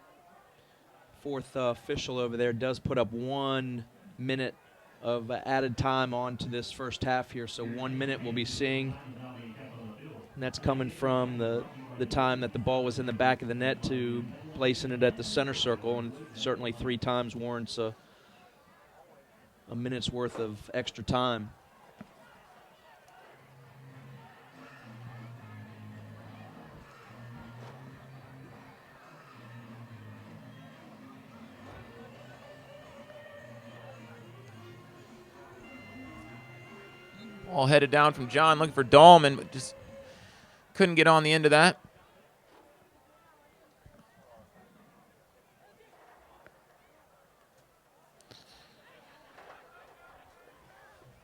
Fourth official over there does put up 1 minute of added time on to this first half here. So 1 minute we'll be seeing. And that's coming from the time that the ball was in the back of the net to placing it at the center circle, and certainly 3 times warrants a minute's worth of extra time. Ball headed down from John, looking for Dahlman, but just couldn't get on the end of that.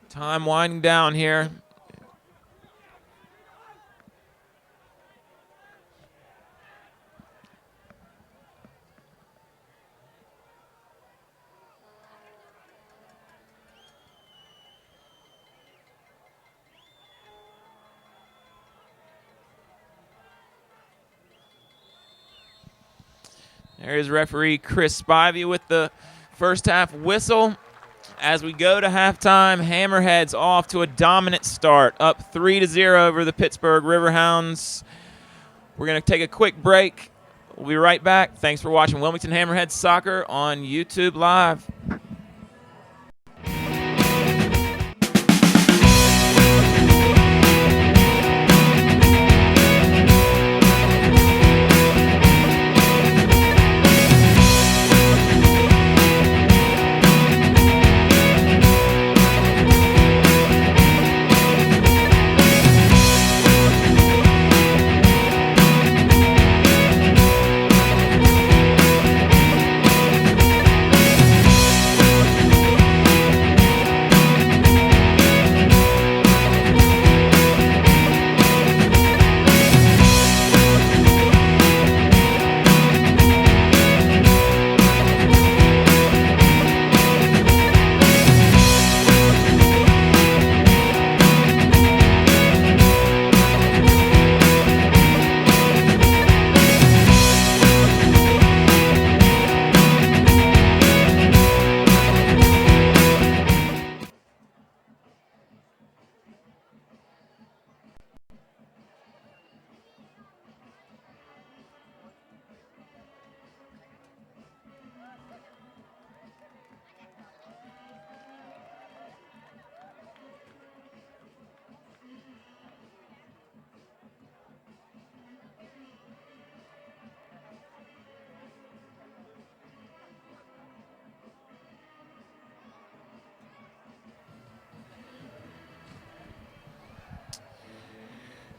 Time winding down here. There's referee Chris Spivey with the first half whistle. As we go to halftime, Hammerheads off to a dominant start, up 3-0 over the Pittsburgh Riverhounds. We're going to take a quick break. We'll be right back. Thanks for watching Wilmington Hammerheads Soccer on YouTube Live.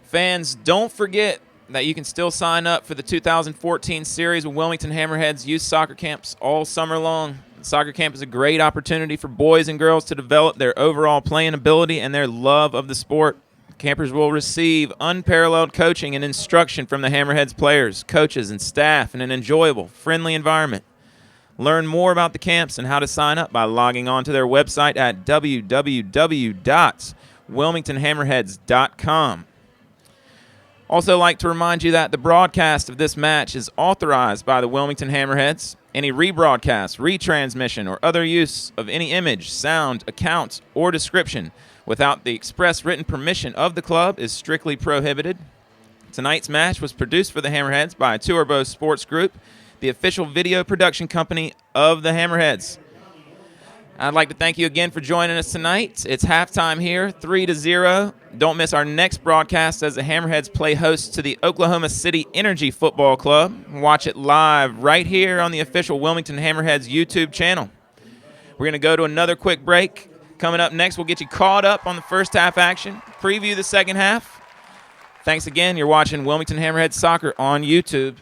Fans, don't forget that you can still sign up for the 2014 series with Wilmington Hammerheads youth soccer camps all summer long. The soccer camp is a great opportunity for boys and girls to develop their overall playing ability and their love of the sport. Campers will receive unparalleled coaching and instruction from the Hammerheads players, coaches, and staff in an enjoyable, friendly environment. Learn more about the camps and how to sign up by logging on to their website at www.wilmingtonhammerheads.com. Also like to remind you that the broadcast of this match is authorized by the Wilmington Hammerheads. Any rebroadcast, retransmission, or other use of any image, sound, account, or description without the express written permission of the club is strictly prohibited. Tonight's match was produced for the Hammerheads by Turbo Sports Group, the official video production company of the Hammerheads. I'd like to thank you again for joining us tonight. It's halftime here, 3-0. Don't miss our next broadcast as the Hammerheads play host to the Oklahoma City Energy Football Club. Watch it live right here on the official Wilmington Hammerheads YouTube channel. We're going to go to another quick break. Coming up next, we'll get you caught up on the first half action, preview the second half. Thanks again. You're watching Wilmington Hammerheads Soccer on YouTube.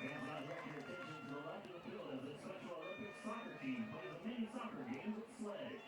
Fans now direct your attention to the left of the field as the Special Olympics soccer team plays a mini soccer game with Sledge.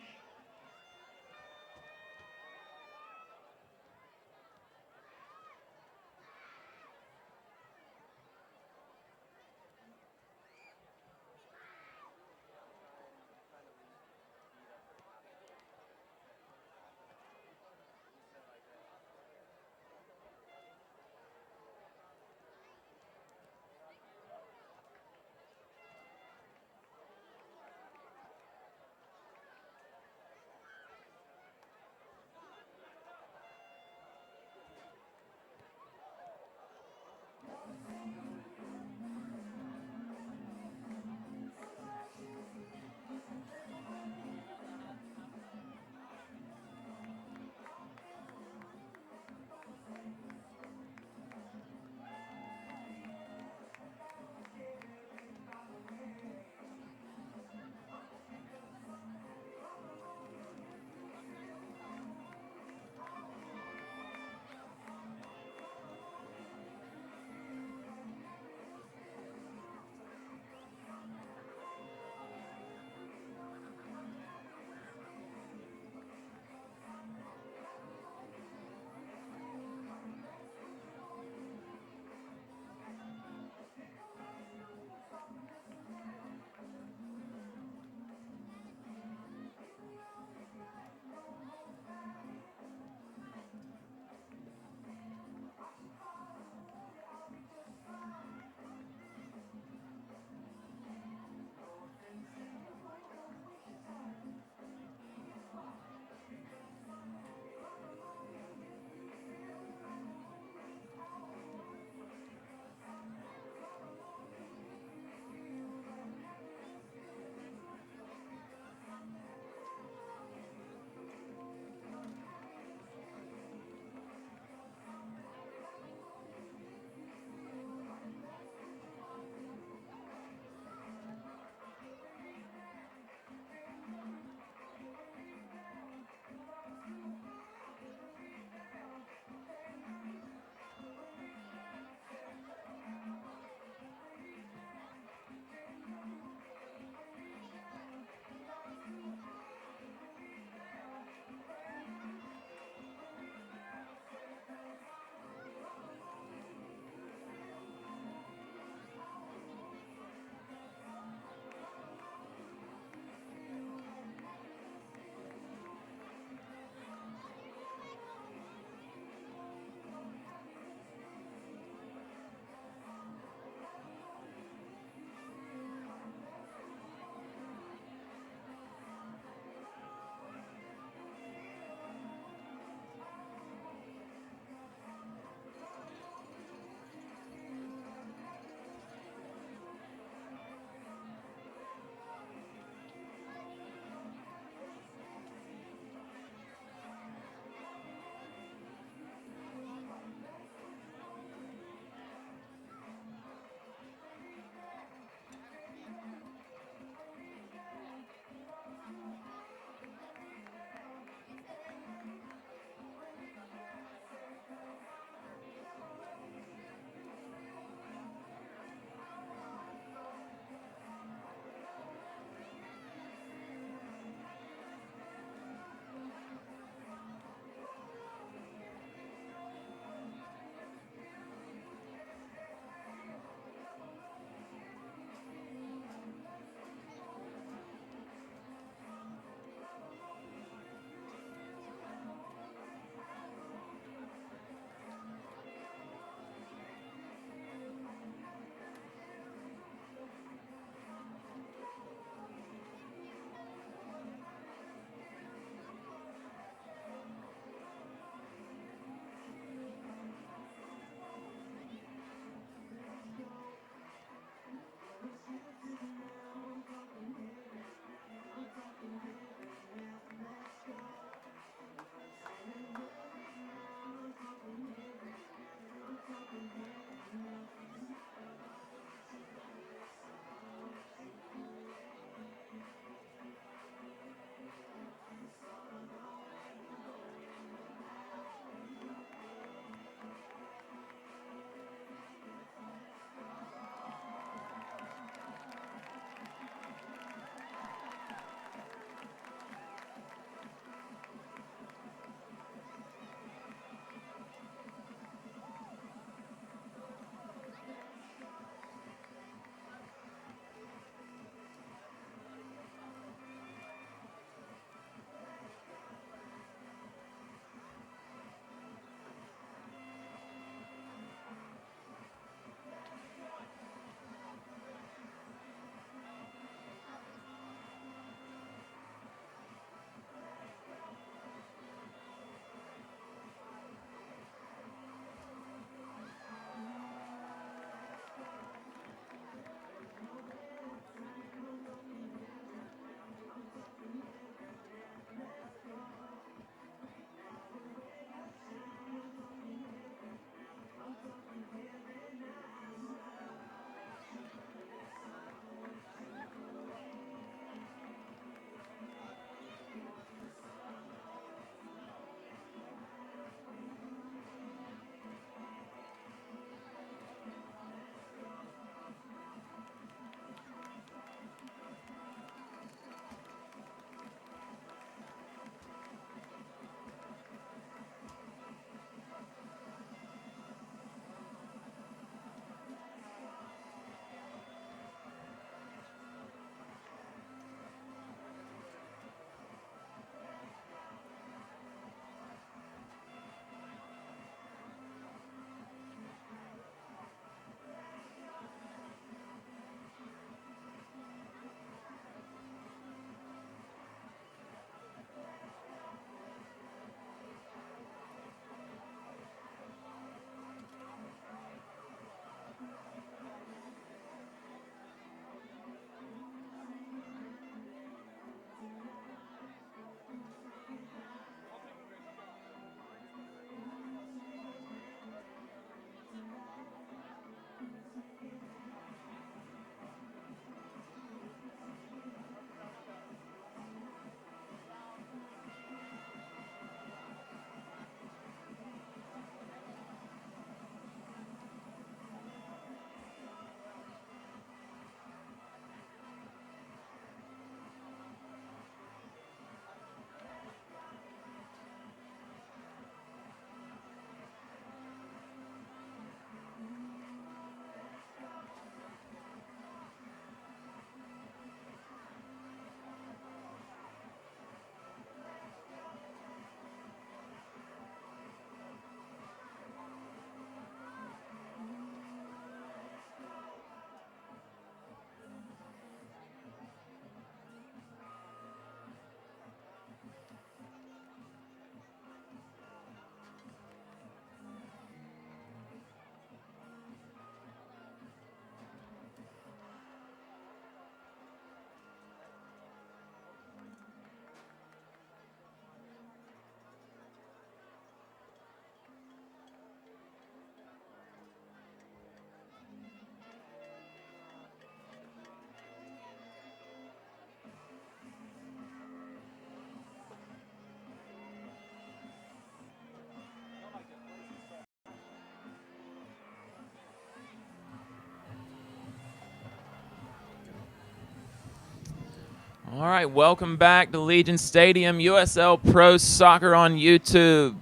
All right, welcome back to Legion Stadium, USL Pro Soccer on YouTube.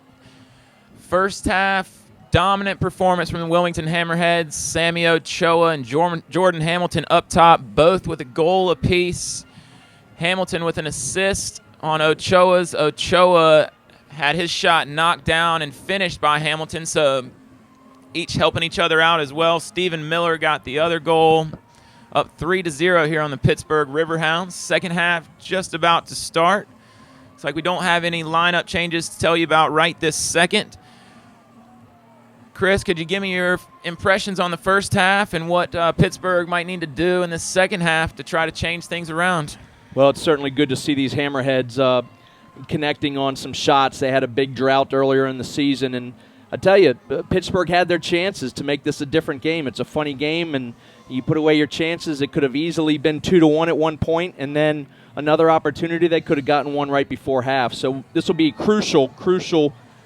First half, dominant performance from the Wilmington Hammerheads. Sammy Ochoa and Jordan Hamilton up top, both with a goal apiece. Hamilton with an assist on Ochoa's. Ochoa had his shot knocked down and finished by Hamilton, so each helping each other out as well. Stephen Miller got the other goal. Up 3-0 here on the Pittsburgh Riverhounds. Second half just about to start. It's like we don't have any lineup changes to tell you about right this second. Chris, could you give me your impressions on the first half and what Pittsburgh might need to do in the second half to try to change things around? Well, it's certainly good to see these Hammerheads connecting on some shots. They had a big drought earlier in the season, and I tell you, Pittsburgh had their chances to make this a different game. It's a funny game, and you put away your chances. It could have easily been 2-1 at one point, and then another opportunity they could have gotten one right before half. So this will be crucial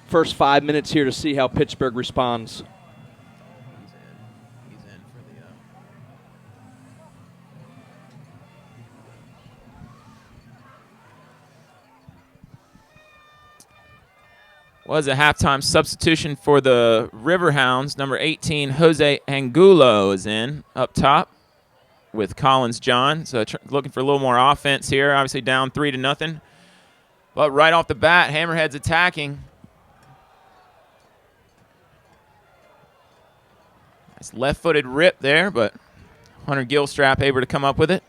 first 5 minutes here to see how Pittsburgh responds. Was a halftime substitution for the Riverhounds. Number 18, Jose Angulo, is in up top with Collins John. So looking for a little more offense here. Obviously down 3-0. But right off the bat, Hammerheads attacking. Nice left-footed rip there, but Hunter Gilstrap able to come up with it.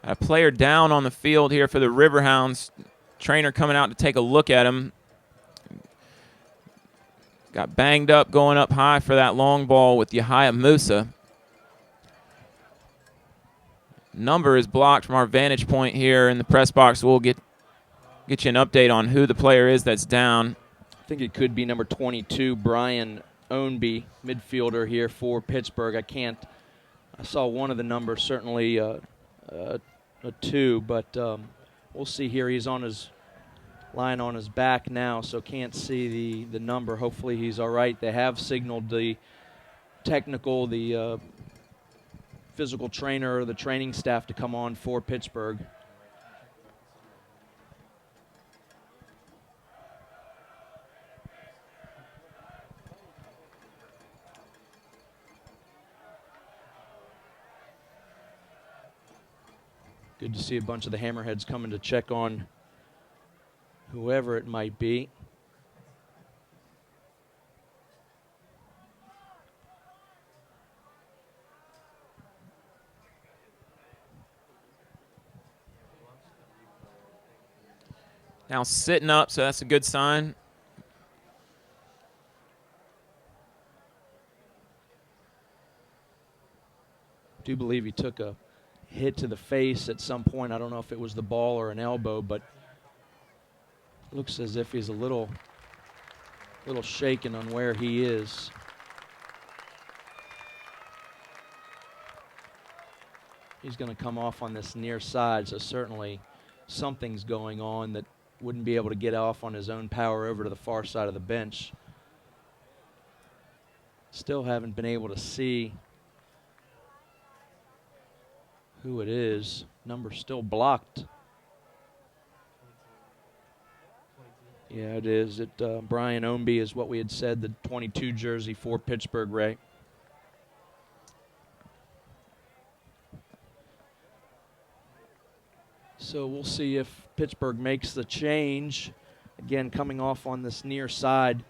A player down on the field here for the Riverhounds. Trainer coming out to take a look at him. Got banged up going up high for that long ball with Yahya Musa. Number is blocked from our vantage point here in the press box. We'll get you an update on who the player is that's down. I think it could be number 22, Brian Ownby, midfielder here for Pittsburgh. I saw one of the numbers, certainly a 2, but we'll see here. He's on his lying on his back now, so can't see the number. Hopefully he's all right. They have signaled the physical trainer, the training staff to come on for Pittsburgh. Good to see a bunch of the Hammerheads coming to check on whoever it might be. Now sitting up, so that's a good sign. I do believe he took a hit to the face at some point. I don't know if it was the ball or an elbow, but looks as if he's a little shaken on where he is. He's going to come off on this near side, so certainly something's going on that wouldn't be able to get off on his own power over to the far side of the bench. Still haven't been able to see who it is. Number's still blocked. Yeah, it is. Brian Ownby is what we had said, the 22 jersey for Pittsburgh, Ray. So we'll see if Pittsburgh makes the change. Again, coming off on this near side,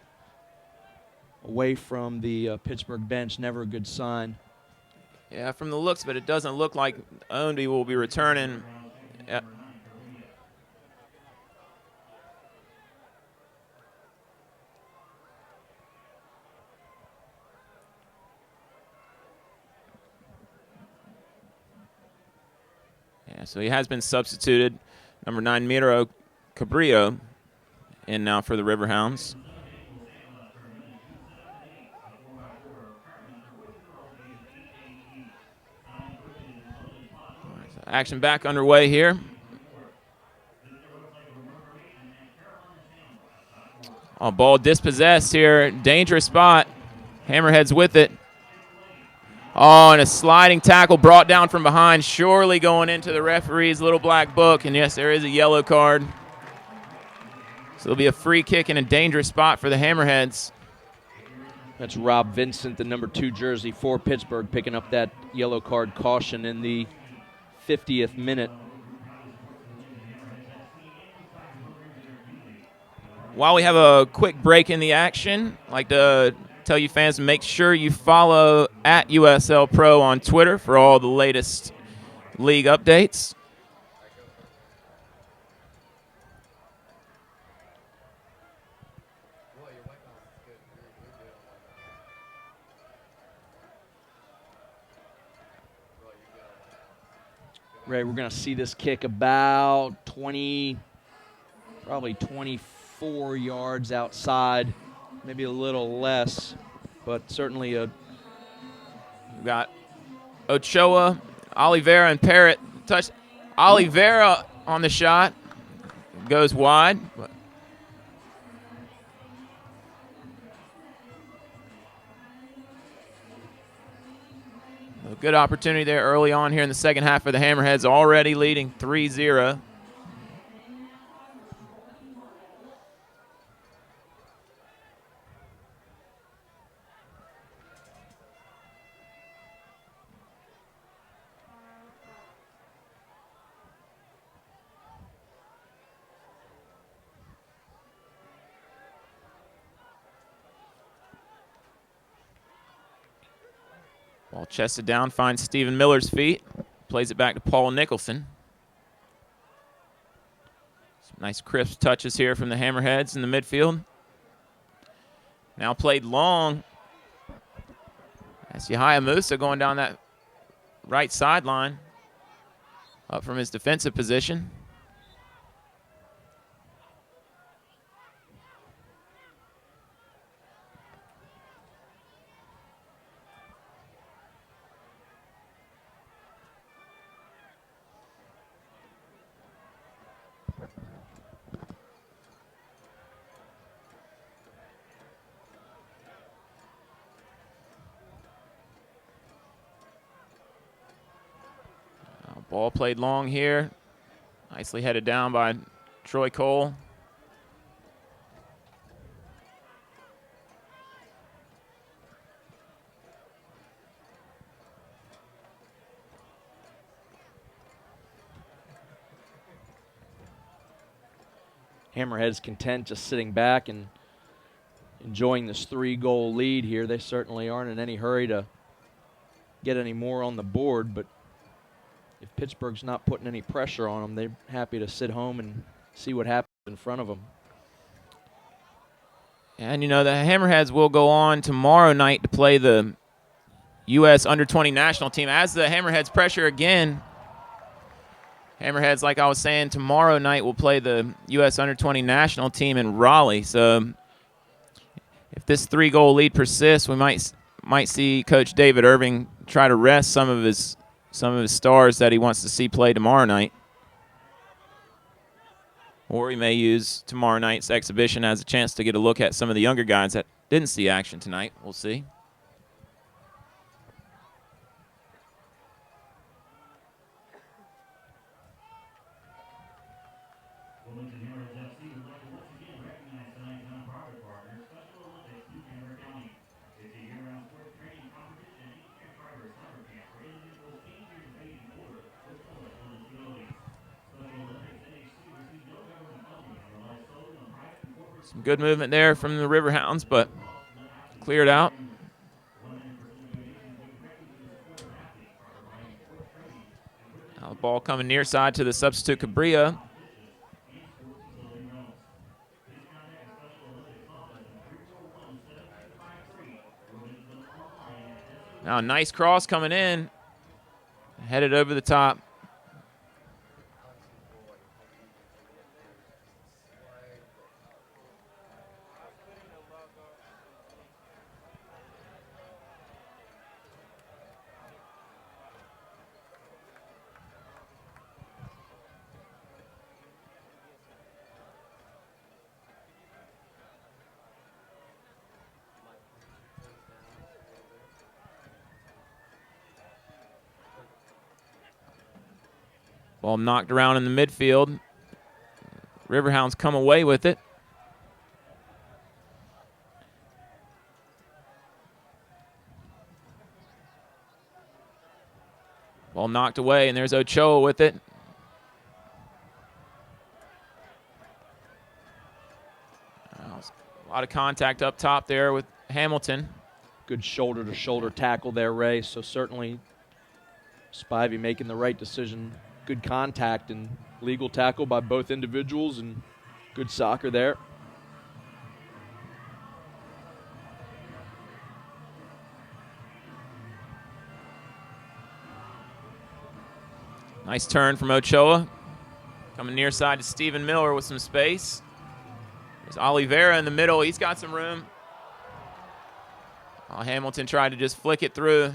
away from the Pittsburgh bench, never a good sign. Yeah, from the looks of it, it doesn't look like Ownby will be returning. So he has been substituted. Number 9, Miro Cabrillo, in now for the Riverhounds. Action back underway here. Oh, ball dispossessed here. Dangerous spot. Hammerheads with it. Oh, and a sliding tackle brought down from behind, surely going into the referee's little black book. And yes, there is a yellow card. So it'll be a free kick in a dangerous spot for the Hammerheads. That's Rob Vincent, the number 2 jersey for Pittsburgh, picking up that yellow card caution in the 50th minute. While we have a quick break in the action, I'd like to tell you fans to make sure you follow at USL Pro on Twitter for all the latest league updates. Ray, we're going to see this kick about 20, probably 24 yards outside, maybe a little less, but certainly a... We've got Ochoa, Oliveira, and Parrott. Touch Oliveira on the shot. Goes wide. A good opportunity there early on here in the second half for the Hammerheads, already leading 3-0. Ball chested down, finds Stephen Miller's feet. Plays it back to Paul Nicholson. Some nice crisp touches here from the Hammerheads in the midfield. Now played long. That's Yahya Musa going down that right sideline. Up from his defensive position. Ball played long here. Nicely headed down by Troy Cole. Hammerheads content just sitting back and enjoying this 3-goal lead here. They certainly aren't in any hurry to get any more on the board, but if Pittsburgh's not putting any pressure on them, they're happy to sit home and see what happens in front of them. And, you know, the Hammerheads will go on tomorrow night to play the U.S. Under-20 national team. As the Hammerheads pressure again, Hammerheads, like I was saying, tomorrow night will play the U.S. Under-20 national team in Raleigh. So if this 3-goal lead persists, we might see Coach David Irving try to rest some of his stars that he wants to see play tomorrow night. Or he may use tomorrow night's exhibition as a chance to get a look at some of the younger guys that didn't see action tonight. We'll see. Wilmington Hammerheads FC would like to once again recognize tonight's nonprofit partner, Special Olympics New Hammer County. It's a year-round sports training competition and each driver summer camp for individuals 18 years of age and older with full disabilities. Special Olympics NHC receives no government funding and relies solely on private and corporate. Some good movement there from the Riverhounds, but cleared out. Now the ball coming near side to the substitute Cabrillo. Now a nice cross coming in, headed over the top. Ball knocked around in the midfield. Riverhounds come away with it. Ball knocked away, and there's Ochoa with it. A lot of contact up top there with Hamilton. Good shoulder-to-shoulder tackle there, Ray. So certainly Spivey making the right decision. Good contact and legal tackle by both individuals, and good soccer there. Nice turn from Ochoa. Coming near side to Stephen Miller with some space. There's Oliveira in the middle. He's got some room. Hamilton tried to just flick it through.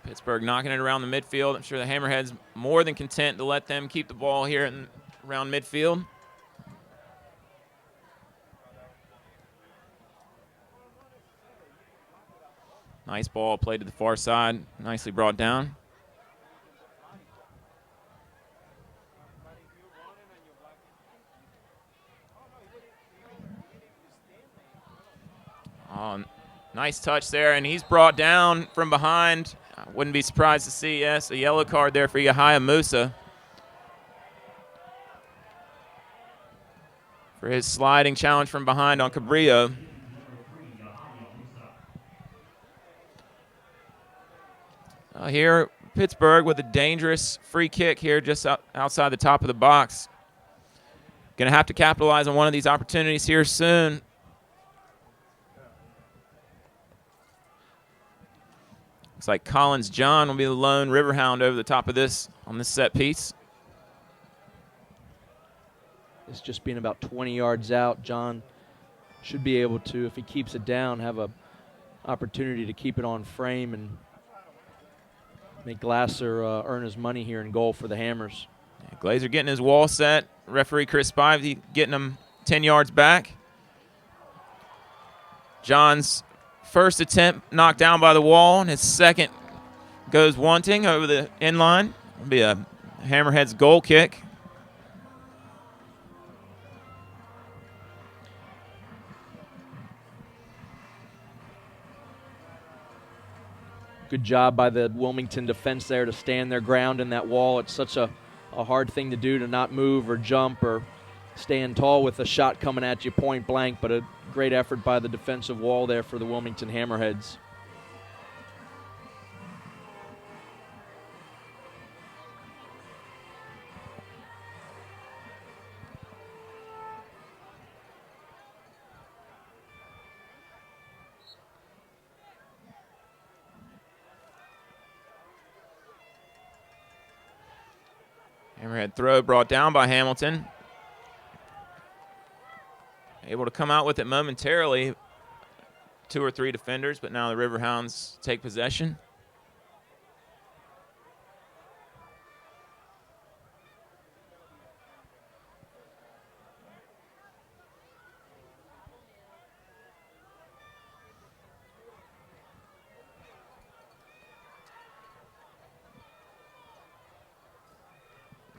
Pittsburgh knocking it around the midfield. I'm sure the Hammerheads more than content to let them keep the ball here around midfield. Nice ball played to the far side. Nicely brought down. Oh, nice touch there, and he's brought down from behind. I wouldn't be surprised to see, yes, a yellow card there for Yahya Musa for his sliding challenge from behind on Cabrillo. Here, Pittsburgh with a dangerous free kick here just outside the top of the box. Going to have to capitalize on one of these opportunities here soon. Looks like Collins John will be the lone Riverhound over the top of this on this set piece. It's just being about 20 yards out. John should be able to, if he keeps it down, have an opportunity to keep it on frame and make Glasser earn his money here in goal for the Hammers. Yeah, Glazer getting his wall set. Referee Chris Spivey getting him 10 yards back. John's first attempt knocked down by the wall, and his second goes wanting over the end line. It'll be a Hammerheads goal kick. Good job by the Wilmington defense there to stand their ground in that wall. It's such a hard thing to do, to not move or jump or stand tall with a shot coming at you point blank, but a great effort by the defensive wall there for the Wilmington Hammerheads. Hammerhead throw brought down by Hamilton. Able to come out with it momentarily. 2 or 3 defenders, but now the Riverhounds take possession.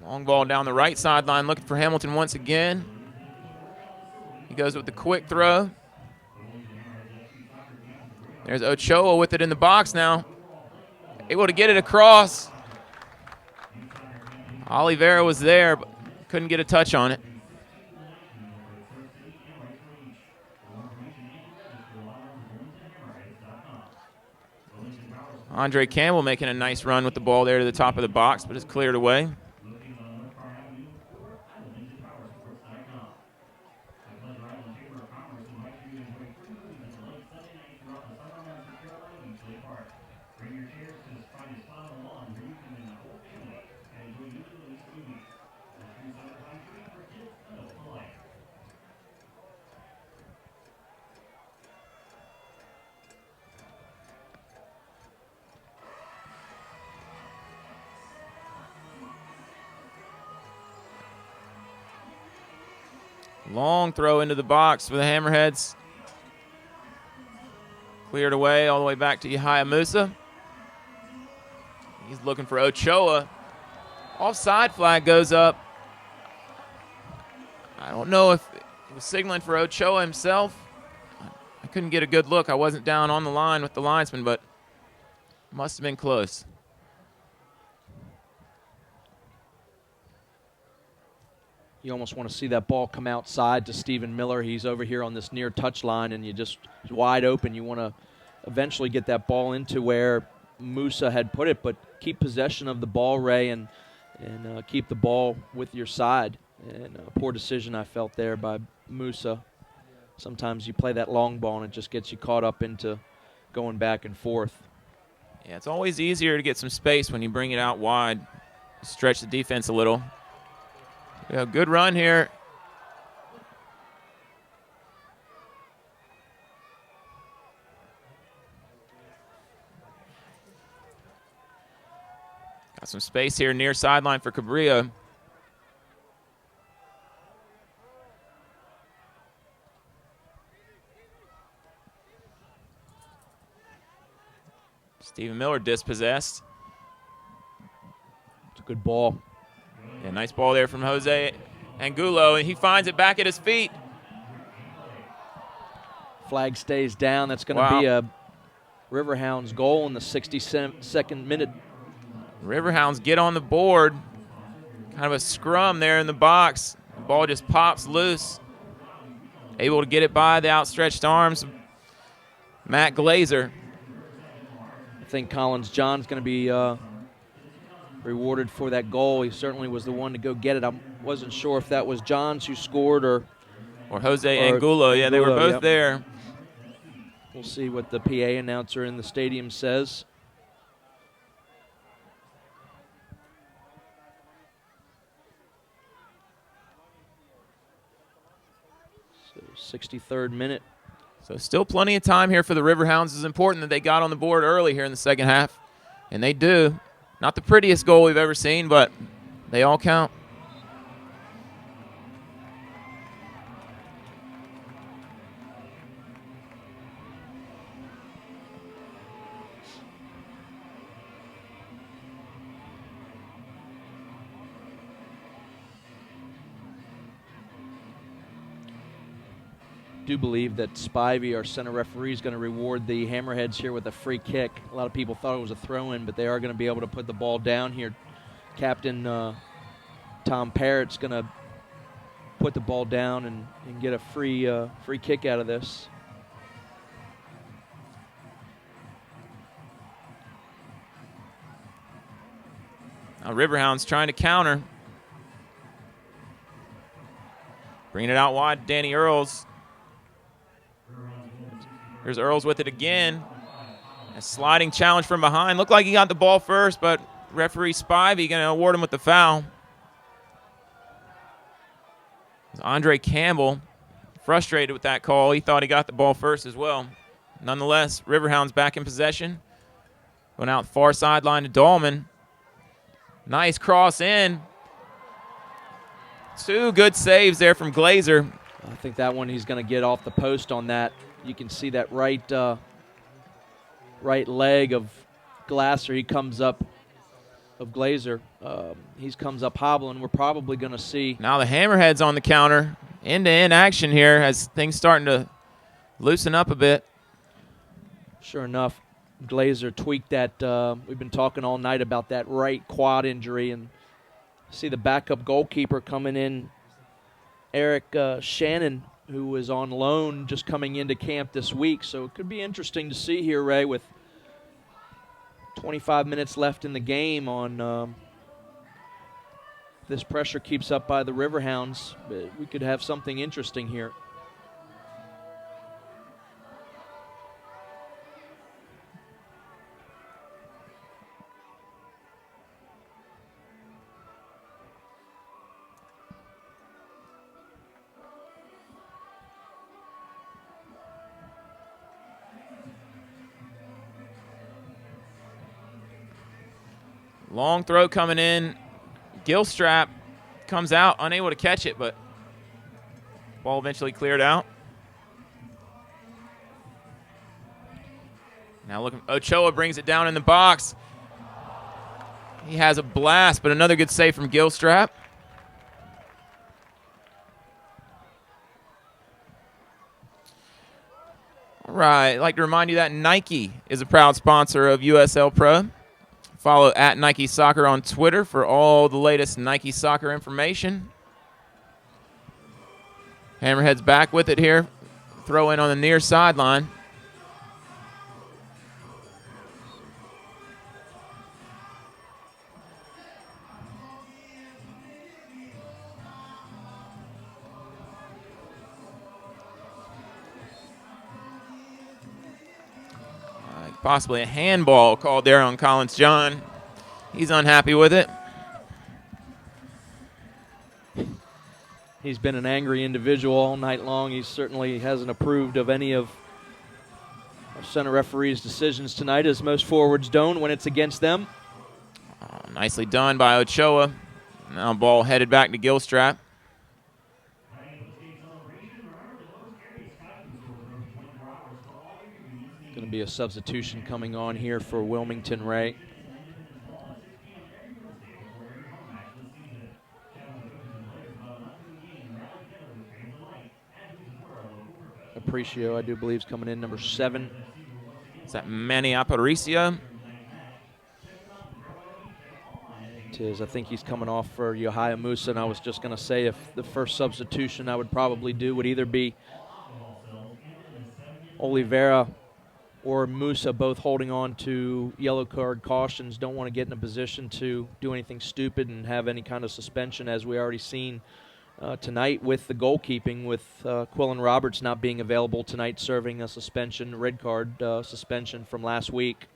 Long ball down the right sideline, looking for Hamilton once again. He goes with the quick throw. There's Ochoa with it in the box now. Able to get it across. Oliveira was there, but couldn't get a touch on it. Andre Campbell making a nice run with the ball there to the top of the box, but it's cleared away. Long throw into the box for the Hammerheads. Cleared away all the way back to Yahya Musa. He's looking for Ochoa. Offside flag goes up. I don't know if it was signaling for Ochoa himself. I couldn't get a good look. I wasn't down on the line with the linesman, but must have been close. You almost want to see that ball come outside to Stephen Miller. He's over here on this near touch line, and you just wide open. You want to eventually get that ball into where Musa had put it, but keep possession of the ball, Ray, and keep the ball with your side. And a poor decision I felt there by Musa. Sometimes you play that long ball, and it just gets you caught up into going back and forth. Yeah, it's always easier to get some space when you bring it out wide. Stretch the defense a little. Yeah, good run here. Got some space here near sideline for Cabrera. Stephen Miller dispossessed. It's a good ball. Yeah, nice ball there from Jose Angulo, and he finds it back at his feet. Flag stays down. That's going to be a Riverhounds goal in the 62nd minute. Riverhounds get on the board. Kind of a scrum there in the box. The ball just pops loose. Able to get it by the outstretched arms of Matt Glazer. I think Collins John's going to be rewarded for that goal. He certainly was the one to go get it. I wasn't sure if that was Johns who scored or Jose Angulo. Yeah, they were both yep. there. We'll see what the PA announcer in the stadium says. So 63rd minute. So still plenty of time here for the Riverhounds. It's important that they got on the board early here in the second half, and they do. Not the prettiest goal we've ever seen, but they all count. Do believe that Spivey, our center referee, is going to reward the Hammerheads here with a free kick. A lot of people thought it was a throw-in, but they are going to be able to put the ball down here. Captain Tom Parrott's going to put the ball down and get a free kick out of this. Now Riverhounds trying to counter. Bringing it out wide, Danny Earls. Here's Earls with it again. A sliding challenge from behind. Looked like he got the ball first, but referee Spivey going to award him with the foul. Andre Campbell frustrated with that call. He thought he got the ball first as well. Nonetheless, Riverhounds back in possession. Going out far sideline to Dahlman. Nice cross in. Two good saves there from Glazer. I think that one he's going to get off the post on that. You can see that right leg of Glasser. He comes up, of Glazer. He comes up hobbling. We're probably going to see. Now the Hammerheads on the counter. End-to-end action here as things starting to loosen up a bit. Sure enough, Glazer tweaked that. We've been talking all night about that right quad injury, and see the backup goalkeeper coming in, Eric Shannon, who was on loan just coming into camp this week. So it could be interesting to see here, Ray, with 25 minutes left in the game on this pressure keeps up by the Riverhounds. We could have something interesting here. Long throw coming in. Gilstrap comes out, unable to catch it, but Ball eventually cleared out. Now look, Ochoa brings it down in the box. He has a blast, but another good save from Gilstrap. All right, I'd like to remind you that Nike is a proud sponsor of USL Pro. Follow at Nike Soccer on Twitter for all the latest Nike Soccer information. Hammerheads back with it here. Throw in on the near sideline. Possibly a handball called there on Collins John. He's unhappy with it. He's been an angry individual all night long. He certainly hasn't approved of any of our center referee's decisions tonight, as most forwards don't when it's against them. Oh, nicely done by Ochoa. Now ball headed back to Gilstrap. Going to be a substitution coming on here for Wilmington Ray. Aparicio, I do believe, is coming in, number 7. Is that Manny Aparicio? It is. I think he's coming off for Yohaya Musa, and I was just going to say if the first substitution I would probably do would either be Oliveira or Musa, both holding on to yellow card cautions, don't want to get in a position to do anything stupid and have any kind of suspension, as we already seen tonight with the goalkeeping, with Quillen Roberts not being available tonight, serving a suspension, red card suspension from last week.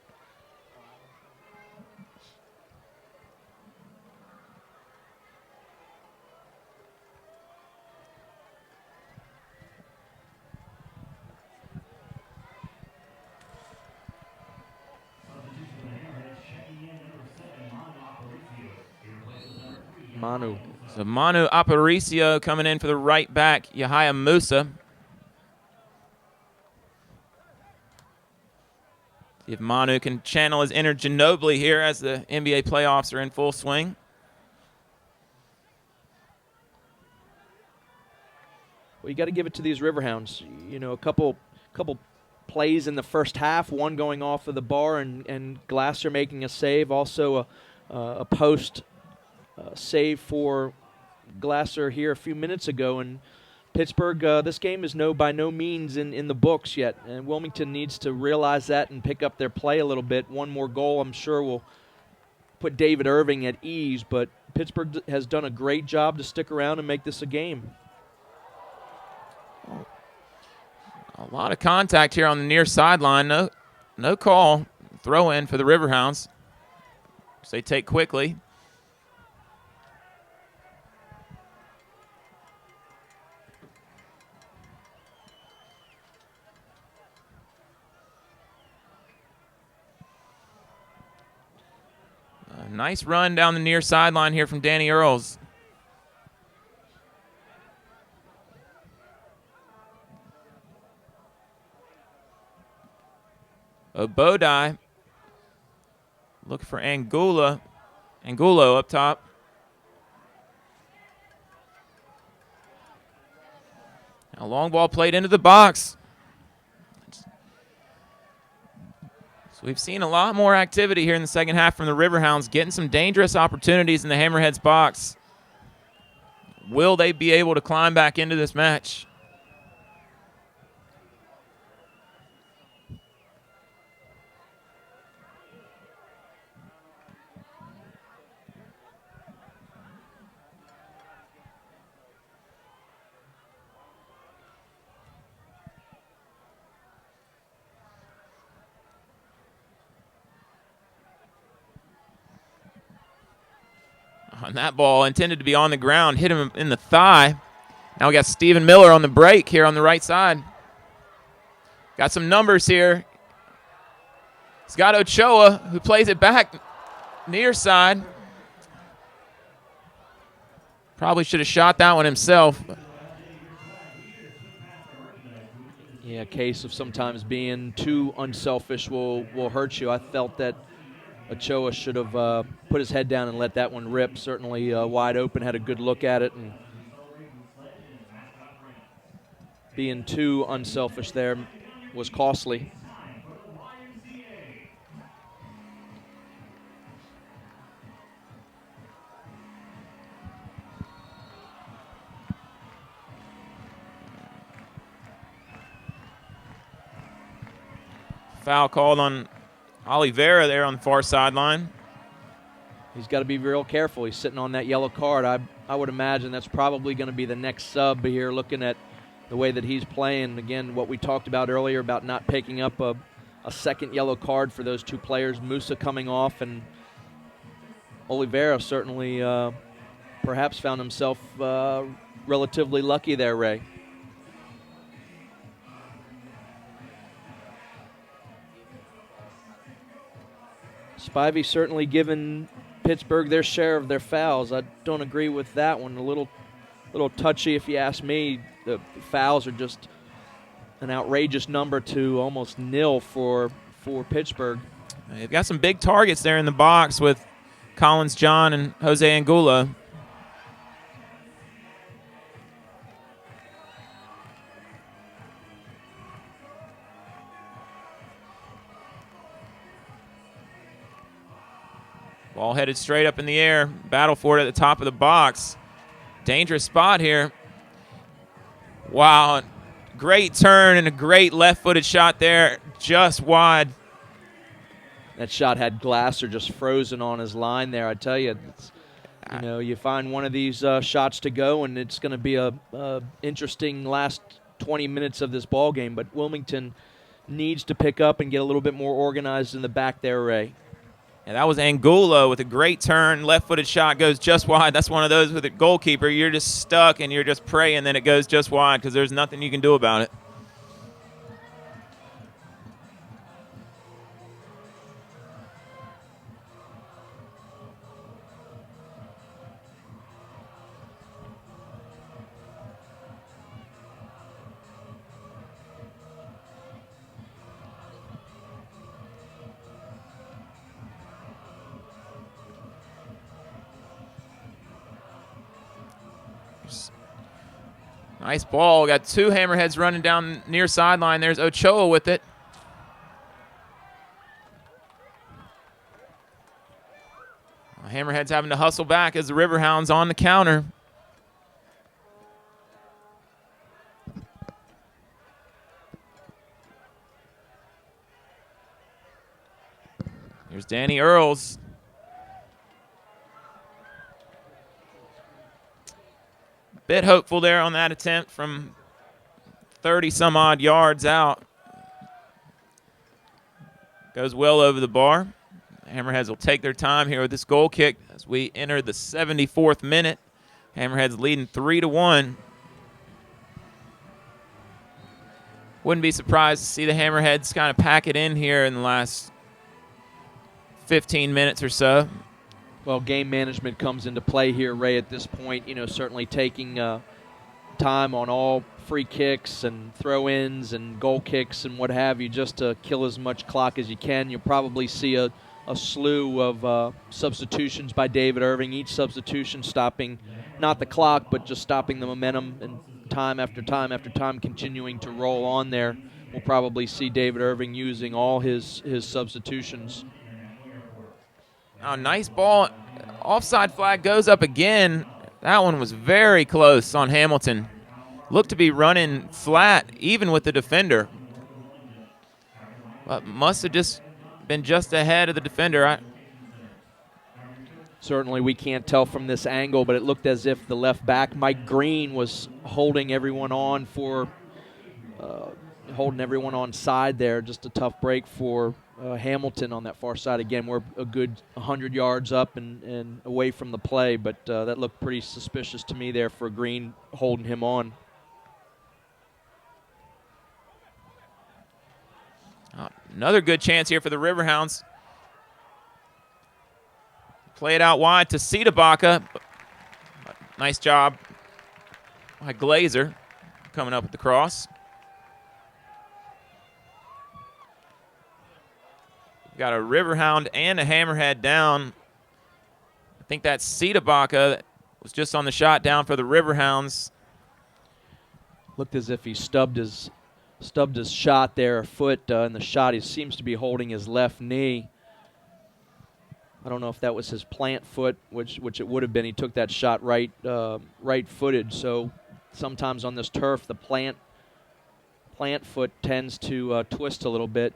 Manu. So Manu Aparicio coming in for the right back, Yohaya Musa. See if Manu can channel his inner Ginobili here as the NBA playoffs are in full swing. Well, you got to give it to these Riverhounds. You know, a couple plays in the first half, one going off of the bar and Glasser making a save, also a post save for Glasser here a few minutes ago. And Pittsburgh, this game is by no means in the books yet, and Wilmington needs to realize that and pick up their play a little bit. One more goal, I'm sure, will put David Irving at ease, but Pittsburgh has done a great job to stick around and make this a game. A lot of contact here on the near sideline. No call. Throw in for the Riverhounds. So they take quickly. A nice run down the near sideline here from Danny Earls. Obodai. Look for Angulo up top. A long ball played into the box. So we've seen a lot more activity here in the second half from the Riverhounds, getting some dangerous opportunities in the Hammerheads box. Will they be able to climb back into this match? And that ball intended to be on the ground, hit him in the thigh. Now we got Stephen Miller on the break here on the right side. Got some numbers here. He's got Ochoa, who plays it back near side. Probably should have shot that one himself. Yeah, a case of sometimes being too unselfish will hurt you. I felt that Ochoa should have put his head down and let that one rip. Certainly wide open, had a good look at it, and being too unselfish there was costly. Foul called on Oliveira there on the far sideline. He's got to be real careful. He's sitting on that yellow card. I would imagine that's probably going to be the next sub here, looking at the way that he's playing. Again, what we talked about earlier about not picking up a second yellow card for those two players, Musa coming off, and Oliveira certainly perhaps found himself relatively lucky there, Ray. Spivey certainly given Pittsburgh their share of their fouls. I don't agree with that one. A little touchy, if you ask me. The fouls are just an outrageous number to almost nil for Pittsburgh. They've got some big targets there in the box with Collins John and Jose Angulo. Ball headed straight up in the air. Battle for it at the top of the box. Dangerous spot here. Wow. Great turn and a great left-footed shot there. Just wide. That shot had Glasser just frozen on his line there. I tell you, you find one of these shots to go, and it's going to be a interesting last 20 minutes of this ball game. But Wilmington needs to pick up and get a little bit more organized in the back there, Ray. And that was Angulo with a great turn. Left-footed shot goes just wide. That's one of those with a goalkeeper. You're just stuck and you're just praying that it goes just wide because there's nothing you can do about it. Nice ball. Got two Hammerheads running down near sideline. There's Ochoa with it. Hammerheads having to hustle back as the Riverhounds on the counter. Here's Danny Earls. Bit hopeful there on that attempt from 30-some-odd yards out. Goes well over the bar. Hammerheads will take their time here with this goal kick as we enter the 74th minute. Hammerheads leading 3-1. Wouldn't be surprised to see the Hammerheads kind of pack it in here in the last 15 minutes or so. Well, game management comes into play here, Ray, at this point. Certainly taking time on all free kicks and throw-ins and goal kicks and what have you, just to kill as much clock as you can. You'll probably see a slew of substitutions by David Irving, each substitution stopping not the clock, but just stopping the momentum, and time after time after time continuing to roll on there. We'll probably see David Irving using all his substitutions. Oh, nice ball. Offside flag goes up again. That one was very close on Hamilton. Looked to be running flat, even with the defender. But must have just been just ahead of the defender. Certainly we can't tell from this angle, but it looked as if the left back, Mike Green, was holding everyone on side there. Just a tough break for Hamilton on that far side. Again, we're a good 100 yards up and away from the play, but that looked pretty suspicious to me there for Green holding him on. Another good chance here for the Riverhounds. Play it out wide to Sidabaka. Nice job by Glazer coming up with the cross. Got a Riverhound and a Hammerhead down. I think that's Sidabaka that was just on the shot down for the Riverhounds. Looked as if he stubbed his shot there, a foot in the shot. He seems to be holding his left knee. I don't know if that was his plant foot, which it would have been. He took that shot right-footed. So sometimes on this turf, the plant foot tends to twist a little bit.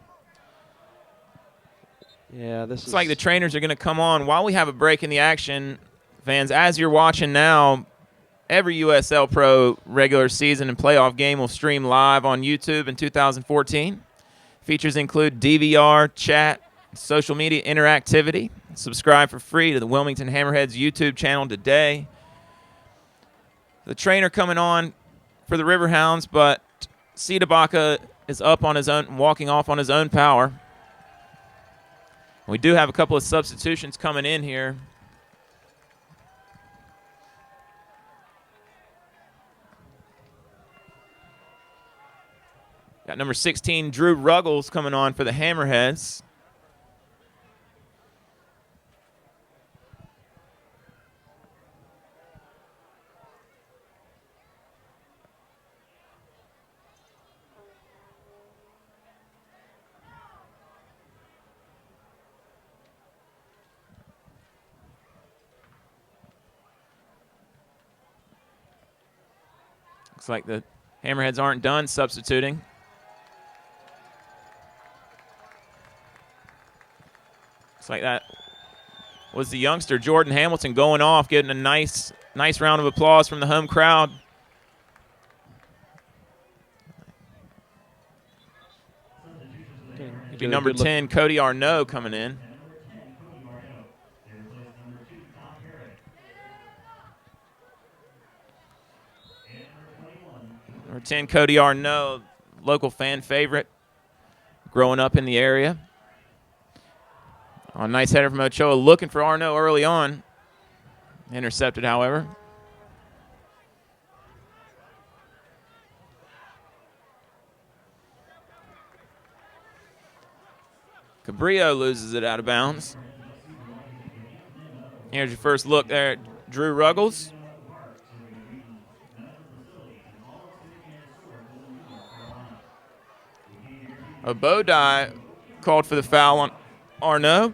Yeah, It's like the trainers are going to come on while we have a break in the action. Fans, as you're watching now, every USL Pro regular season and playoff game will stream live on YouTube in 2014. Features include DVR, chat, social media interactivity. Subscribe for free to the Wilmington Hammerheads YouTube channel today. The trainer coming on for the Riverhounds, but Sidabaka is up on his own, walking off on his own power. We do have a couple of substitutions coming in here. Got number 16, Drew Ruggles, coming on for the Hammerheads. Looks like the Hammerheads aren't done substituting. Looks like that was the youngster Jordan Hamilton going off, getting a nice round of applause from the home crowd. It'd be number 10, Cody Arnaud, coming in. Number 10, Cody Arnaud, local fan favorite, growing up in the area. Oh, nice header from Ochoa, looking for Arnaud early on. Intercepted, however. Cabrillo loses it out of bounds. Here's your first look there at Drew Ruggles. Obodai called for the foul on Arnaud.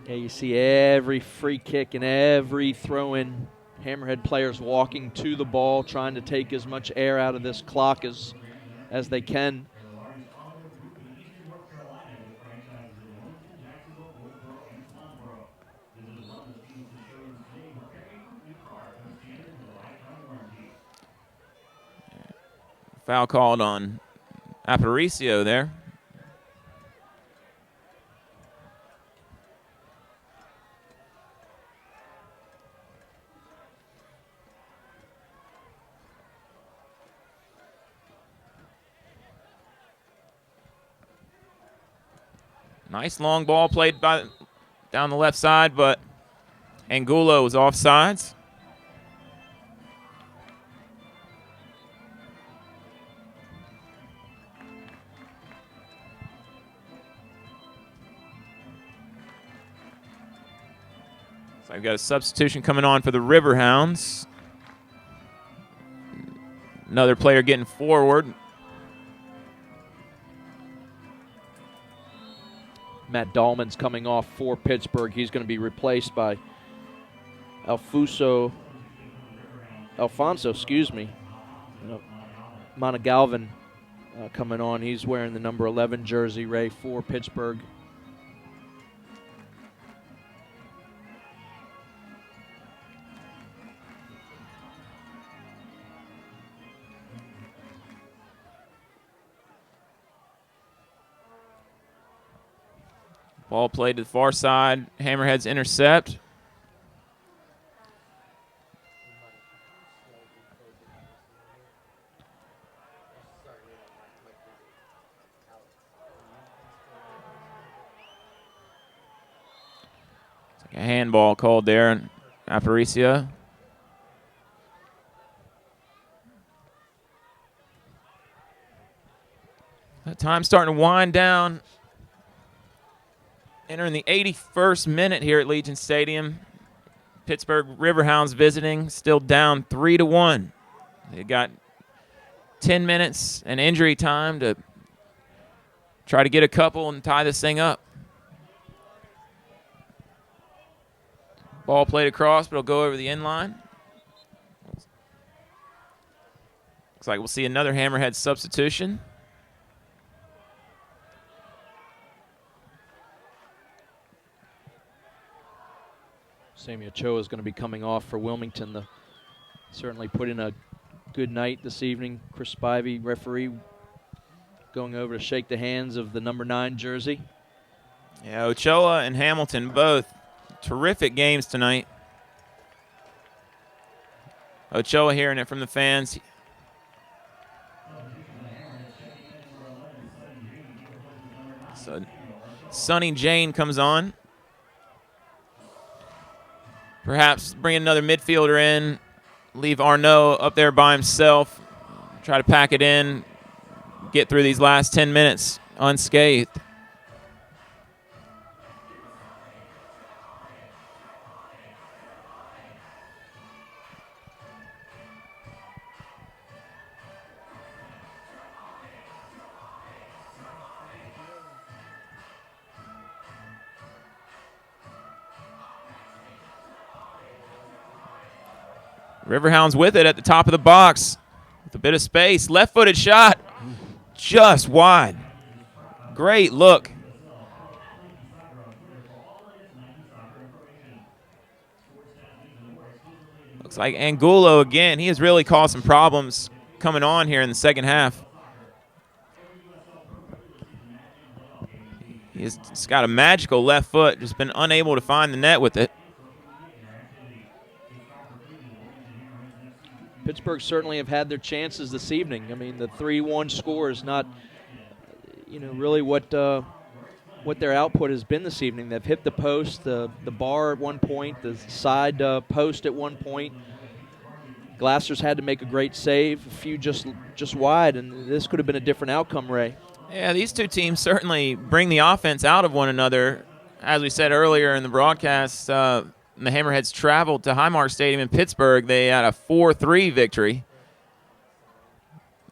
Yeah, you see every free kick and every throw-in. Hammerhead players walking to the ball, trying to take as much air out of this clock as they can. Foul called on Aparicio there. Nice long ball played down the left side, but Angulo was offsides. So I've got a substitution coming on for the Riverhounds. Another player getting forward. Matt Dahlman's coming off for Pittsburgh. He's going to be replaced by Alfonso, Monagalvin coming on. He's wearing the number 11 jersey, Ray, for Pittsburgh. Ball played to the far side. Hammerheads intercept. It's like a handball called there on Aparicio. Time's starting to wind down. Entering the 81st minute here at Legion Stadium. Pittsburgh Riverhounds visiting, still down 3-1. They got 10 minutes and injury time to try to get a couple and tie this thing up. Ball played across, but it'll go over the end line. Looks like we'll see another Hammerhead substitution. Sammy Ochoa is going to be coming off for Wilmington. Certainly put in a good night this evening. Chris Spivey, referee, going over to shake the hands of the number 9 jersey. Yeah, Ochoa and Hamilton both terrific games tonight. Ochoa hearing it from the fans. So Sonny Jane comes on. Perhaps bring another midfielder in, leave Arnaud up there by himself, try to pack it in, get through these last 10 minutes unscathed. Riverhounds with it at the top of the box with a bit of space. Left-footed shot, just wide. Great look. Looks like Angulo again. He has really caused some problems coming on here in the second half. He's got a magical left foot, just been unable to find the net with it. Pittsburgh certainly have had their chances this evening. I mean, the 3-1 score is not, really what their output has been this evening. They've hit the post, the bar at one point, the side post at one point. Glasser's had to make a great save, a few just wide, and this could have been a different outcome, Ray. Yeah, these two teams certainly bring the offense out of one another. As we said earlier in the broadcast, the Hammerheads traveled to Highmark Stadium in Pittsburgh. They had a 4-3 victory.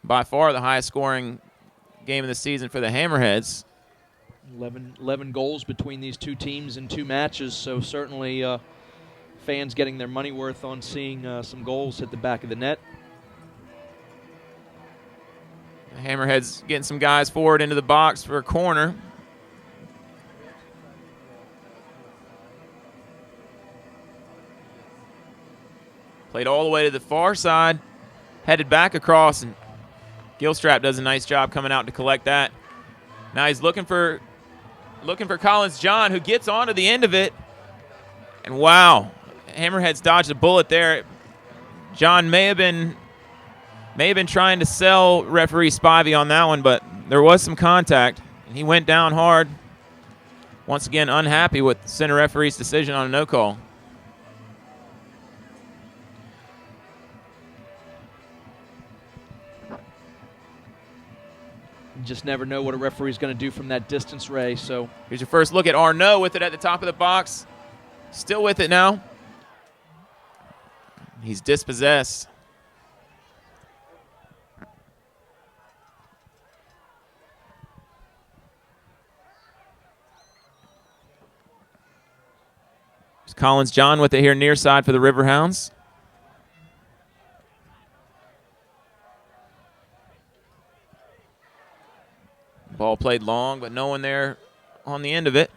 By far the highest scoring game of the season for the Hammerheads. 11 goals between these two teams in 2 matches, so certainly fans getting their money worth on seeing some goals hit the back of the net. The Hammerheads getting some guys forward into the box for a corner. Played all the way to the far side, headed back across, and Gilstrap does a nice job coming out to collect that. Now he's looking for Collins John, who gets onto the end of it. And wow, Hammerheads dodged a bullet there. John may have been trying to sell referee Spivey on that one, but there was some contact, and he went down hard. Once again, unhappy with the center referee's decision on a no call. Just never know what a referee's going to do from that distance, Ray. So here's your first look at Arnaud with it at the top of the box. Still with it now. He's dispossessed. There's Collins John with it here near side for the Riverhounds. Ball played long, but no one there on the end of it.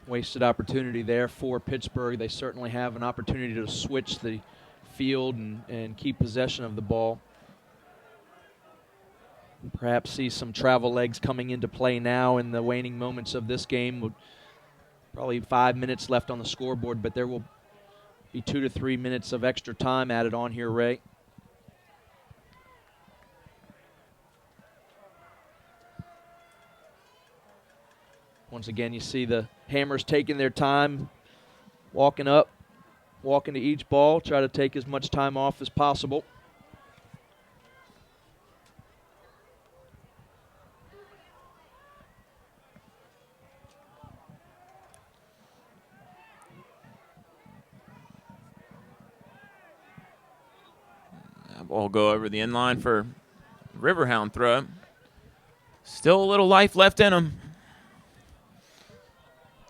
Wasted opportunity there for Pittsburgh. They certainly have an opportunity to switch the field and keep possession of the ball. Perhaps see some travel legs coming into play now in the waning moments of this game. Probably 5 minutes left on the scoreboard, but there will be 2 to 3 minutes of extra time added on here, Ray. Once again, you see the Hammers taking their time, walking up, walking to each ball, try to take as much time off as possible. ball will go over the inline for Riverhound throw. Still a little life left in him.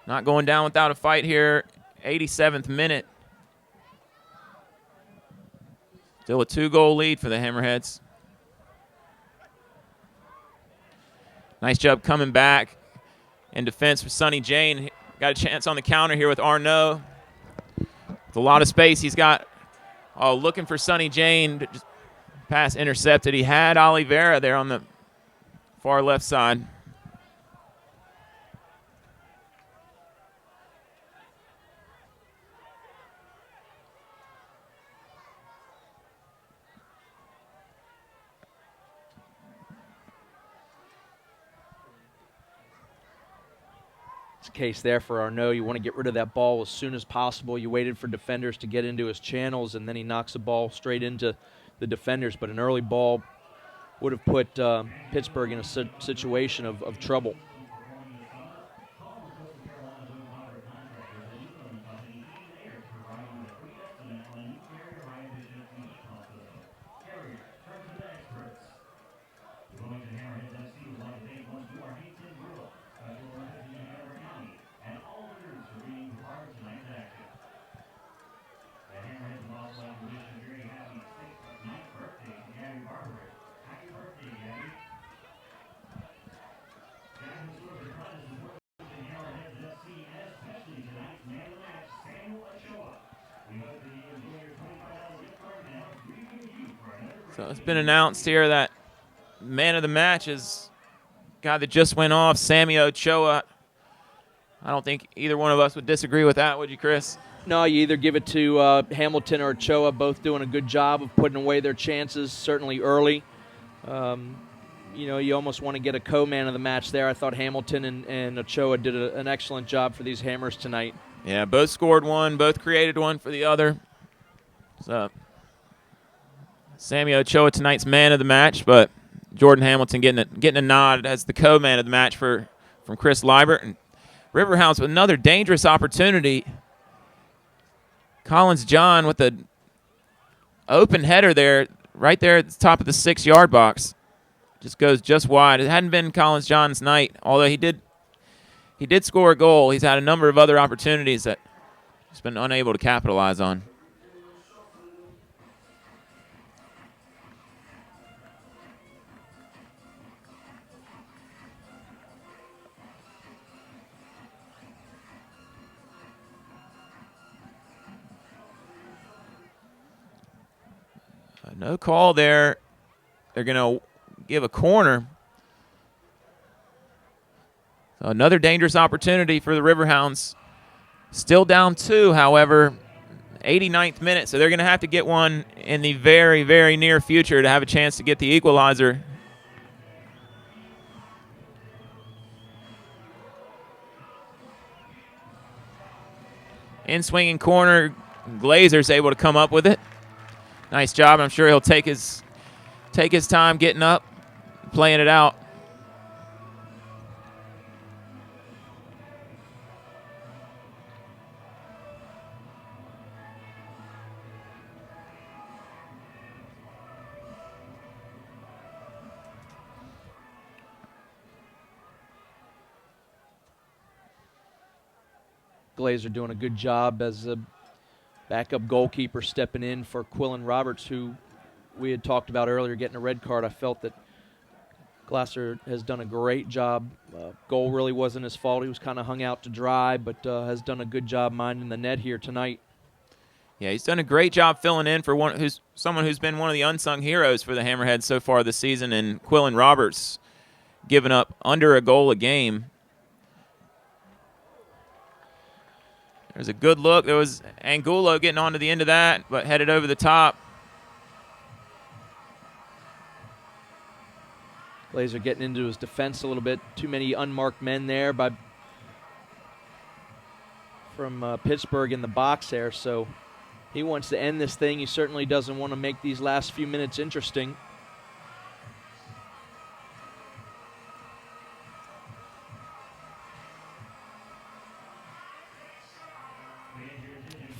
Not going down without a fight here. 87th minute. Still a 2-goal lead for the Hammerheads. Nice job coming back in defense for Sonny Jane. Got a chance on the counter here with Arnaud. With a lot of space, he's got looking for Sonny Jane. Just pass intercepted. He had Oliveira there on the far left side. Case there for Arnaud. You want to get rid of that ball as soon as possible. You waited for defenders to get into his channels, and then he knocks the ball straight into the defenders. But an early ball would have put Pittsburgh in a situation of trouble. So it's been announced here that man of the match is a guy that just went off, Sammy Ochoa. I don't think either one of us would disagree with that, would you, Chris? No, you either give it to Hamilton or Ochoa, both doing a good job of putting away their chances, certainly early. You almost want to get a co-man of the match there. I thought Hamilton and Ochoa did an excellent job for these Hammers tonight. Yeah, both scored one, both created one for the other. So Sammy Ochoa tonight's man of the match, but Jordan Hamilton getting a nod as the co-man of the match from Chris Liebert. And Riverhounds with another dangerous opportunity. Collins John with an open header there, right there at the top of the 6-yard box. Just goes just wide. It hadn't been Collins John's night, although he did score a goal. He's had a number of other opportunities that he's been unable to capitalize on. No call there. They're going to give a corner. So another dangerous opportunity for the Riverhounds. Still down 2, however, 89th minute. So they're going to have to get one in the very, very near future to have a chance to get the equalizer. In swinging corner, Glazer's able to come up with it. Nice job. I'm sure he'll take his time getting up, playing it out. Glazer doing a good job as a backup goalkeeper stepping in for Quillen Roberts, who we had talked about earlier getting a red card. I felt that Glasser has done a great job. Goal really wasn't his fault. He was kind of hung out to dry, but has done a good job minding the net here tonight. Yeah, he's done a great job filling in for someone who's been one of the unsung heroes for the Hammerheads so far this season, and Quillen Roberts giving up under a goal a game. There's a good look. There was Angulo getting onto the end of that, but headed over the top. Glazer getting into his defense a little bit. Too many unmarked men there from Pittsburgh in the box there, so he wants to end this thing. He certainly doesn't want to make these last few minutes interesting.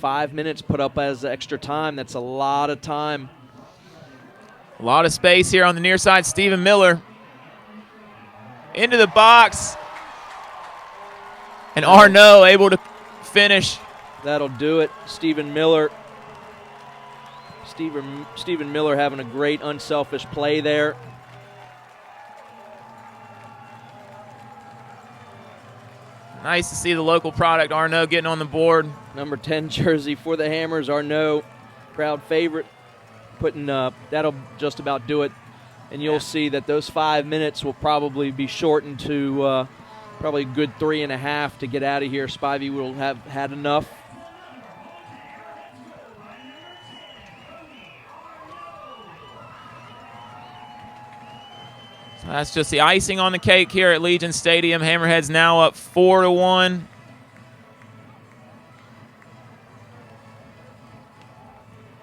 .5 minutes put up as extra time. That's a lot of time A lot of space here on the near side. Stephen Miller into the box. And Arnaud able to finish. That'll do it. Stephen Miller having a great unselfish play there. Nice to see the local product, Arnaud, getting on the board. Number 10 jersey for the Hammers, Arnaud, crowd favorite. That'll just about do it. And you'll see that those 5 minutes will probably be shortened to probably a good 3.5 to get out of here. Spivey will have had enough. So that's just the icing on the cake here at Legion Stadium. Hammerheads now up 4-1.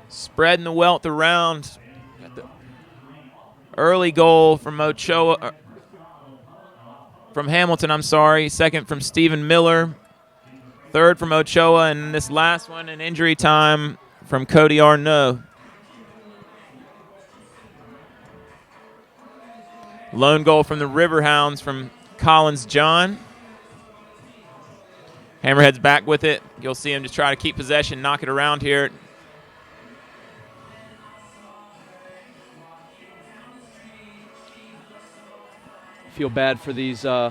Spreading the wealth around. Got the early goal from Ochoa. From Hamilton, I'm sorry. Second from Stephen Miller. Third from Ochoa. And this last one in injury time from Cody Arnaud. Lone goal from the Riverhounds from Collins John. Hammerheads back with it. You'll see him just try to keep possession, knock it around here. Feel bad for these. Oh,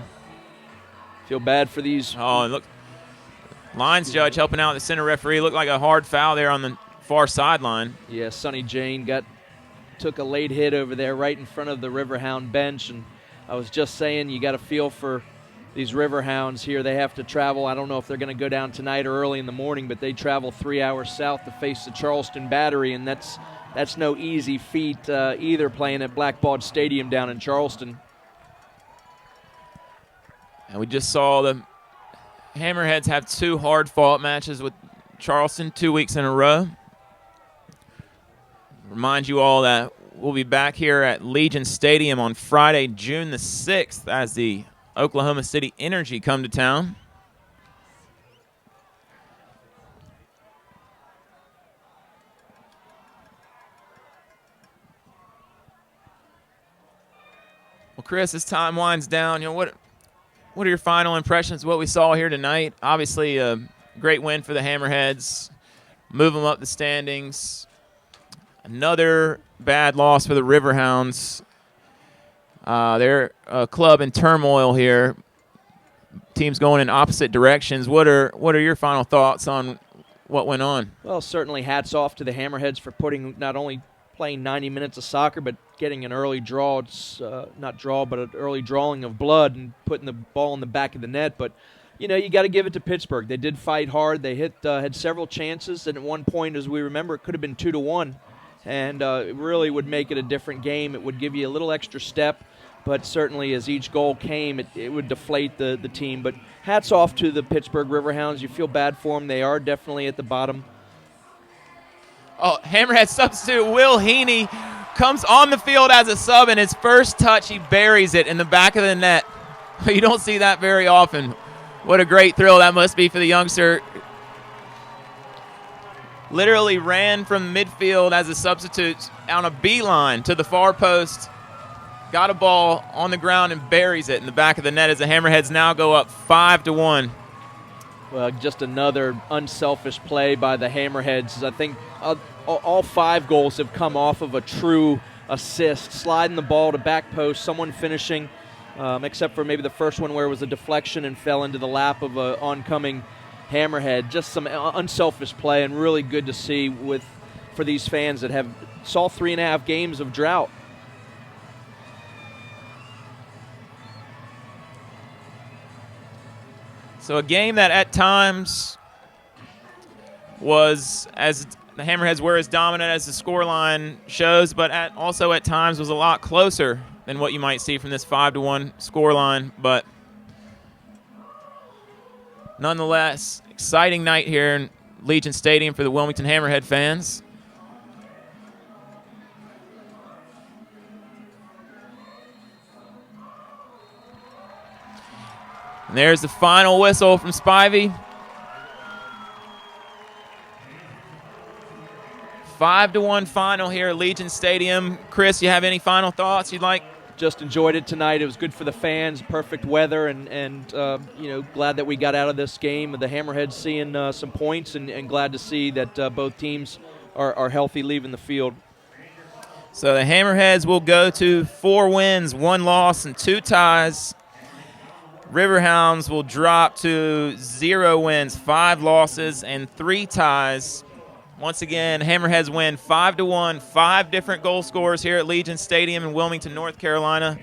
and look, lines judge helping out the center referee. Looked like a hard foul there on the far sideline. Yeah, Sonny Jane took a late hit over there right in front of the Riverhound bench, and I was just saying you got to feel for these Riverhounds here. They have to travel. I don't know if they're going to go down tonight or early in the morning, but they travel 3 hours south to face the Charleston Battery, and that's no easy feat either, playing at Blackbaud Stadium down in Charleston. And we just saw the Hammerheads have 2 hard-fought matches with Charleston 2 weeks in a row. Remind you all that we'll be back here at Legion Stadium on Friday, June the 6th, as the Oklahoma City Energy come to town. Well, Chris, as time winds down, what are your final impressions of what we saw here tonight? Obviously, a great win for the Hammerheads. Move them up the standings. Another bad loss for the Riverhounds. They're a club in turmoil here. Teams going in opposite directions. What are your final thoughts on what went on? Well, certainly hats off to the Hammerheads for not only playing 90 minutes of soccer, but getting an early draw. It's not draw, but an early drawing of blood and putting the ball in the back of the net. But you got to give it to Pittsburgh. They did fight hard. They had several chances, and at one point, as we remember, it could have been 2-1. And it really would make it a different game. It would give you a little extra step, but certainly as each goal came, it would deflate the team. But hats off to the Pittsburgh Riverhounds. You feel bad for them. They are definitely at the bottom. Oh, Hammerhead substitute Will Heaney comes on the field as a sub, and his first touch, he buries it in the back of the net. You don't see that very often. What a great thrill that must be for the youngster. Literally ran from midfield as a substitute on a beeline to the far post. Got a ball on the ground and buries it in the back of the net as the Hammerheads now go up 5-1. Well, just another unselfish play by the Hammerheads. I think all 5 goals have come off of a true assist, sliding the ball to back post, someone finishing, except for maybe the first one where it was a deflection and fell into the lap of an oncoming Hammerhead. Just some unselfish play, and really good to see for these fans that saw 3.5 games of drought. So a game that at times was, as the Hammerheads were as dominant as the scoreline shows, but also at times was a lot closer than what you might see from this 5-1 scoreline. But nonetheless, exciting night here in Legion Stadium for the Wilmington Hammerhead fans. And there's the final whistle from Spivey. 5-1 final here at Legion Stadium. Chris, you have any final thoughts you'd like? Just enjoyed it tonight. It was good for the fans, perfect weather, and glad that we got out of this game. The Hammerheads seeing some points, and glad to see that both teams are healthy leaving the field. So the Hammerheads will go to 4 wins, 1 loss, and 2 ties. Riverhounds will drop to 0 wins, 5 losses, and 3 ties. Once again, Hammerheads win 5-1, 5 different goal scorers here at Legion Stadium in Wilmington, North Carolina.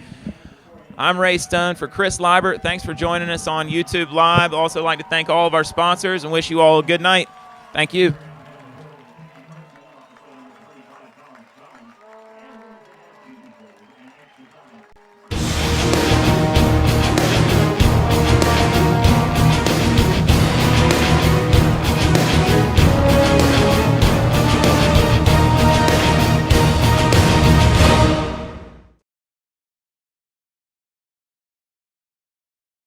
I'm Ray Stone for Chris Liebert. Thanks for joining us on YouTube Live. Also like to thank all of our sponsors and wish you all a good night. Thank you.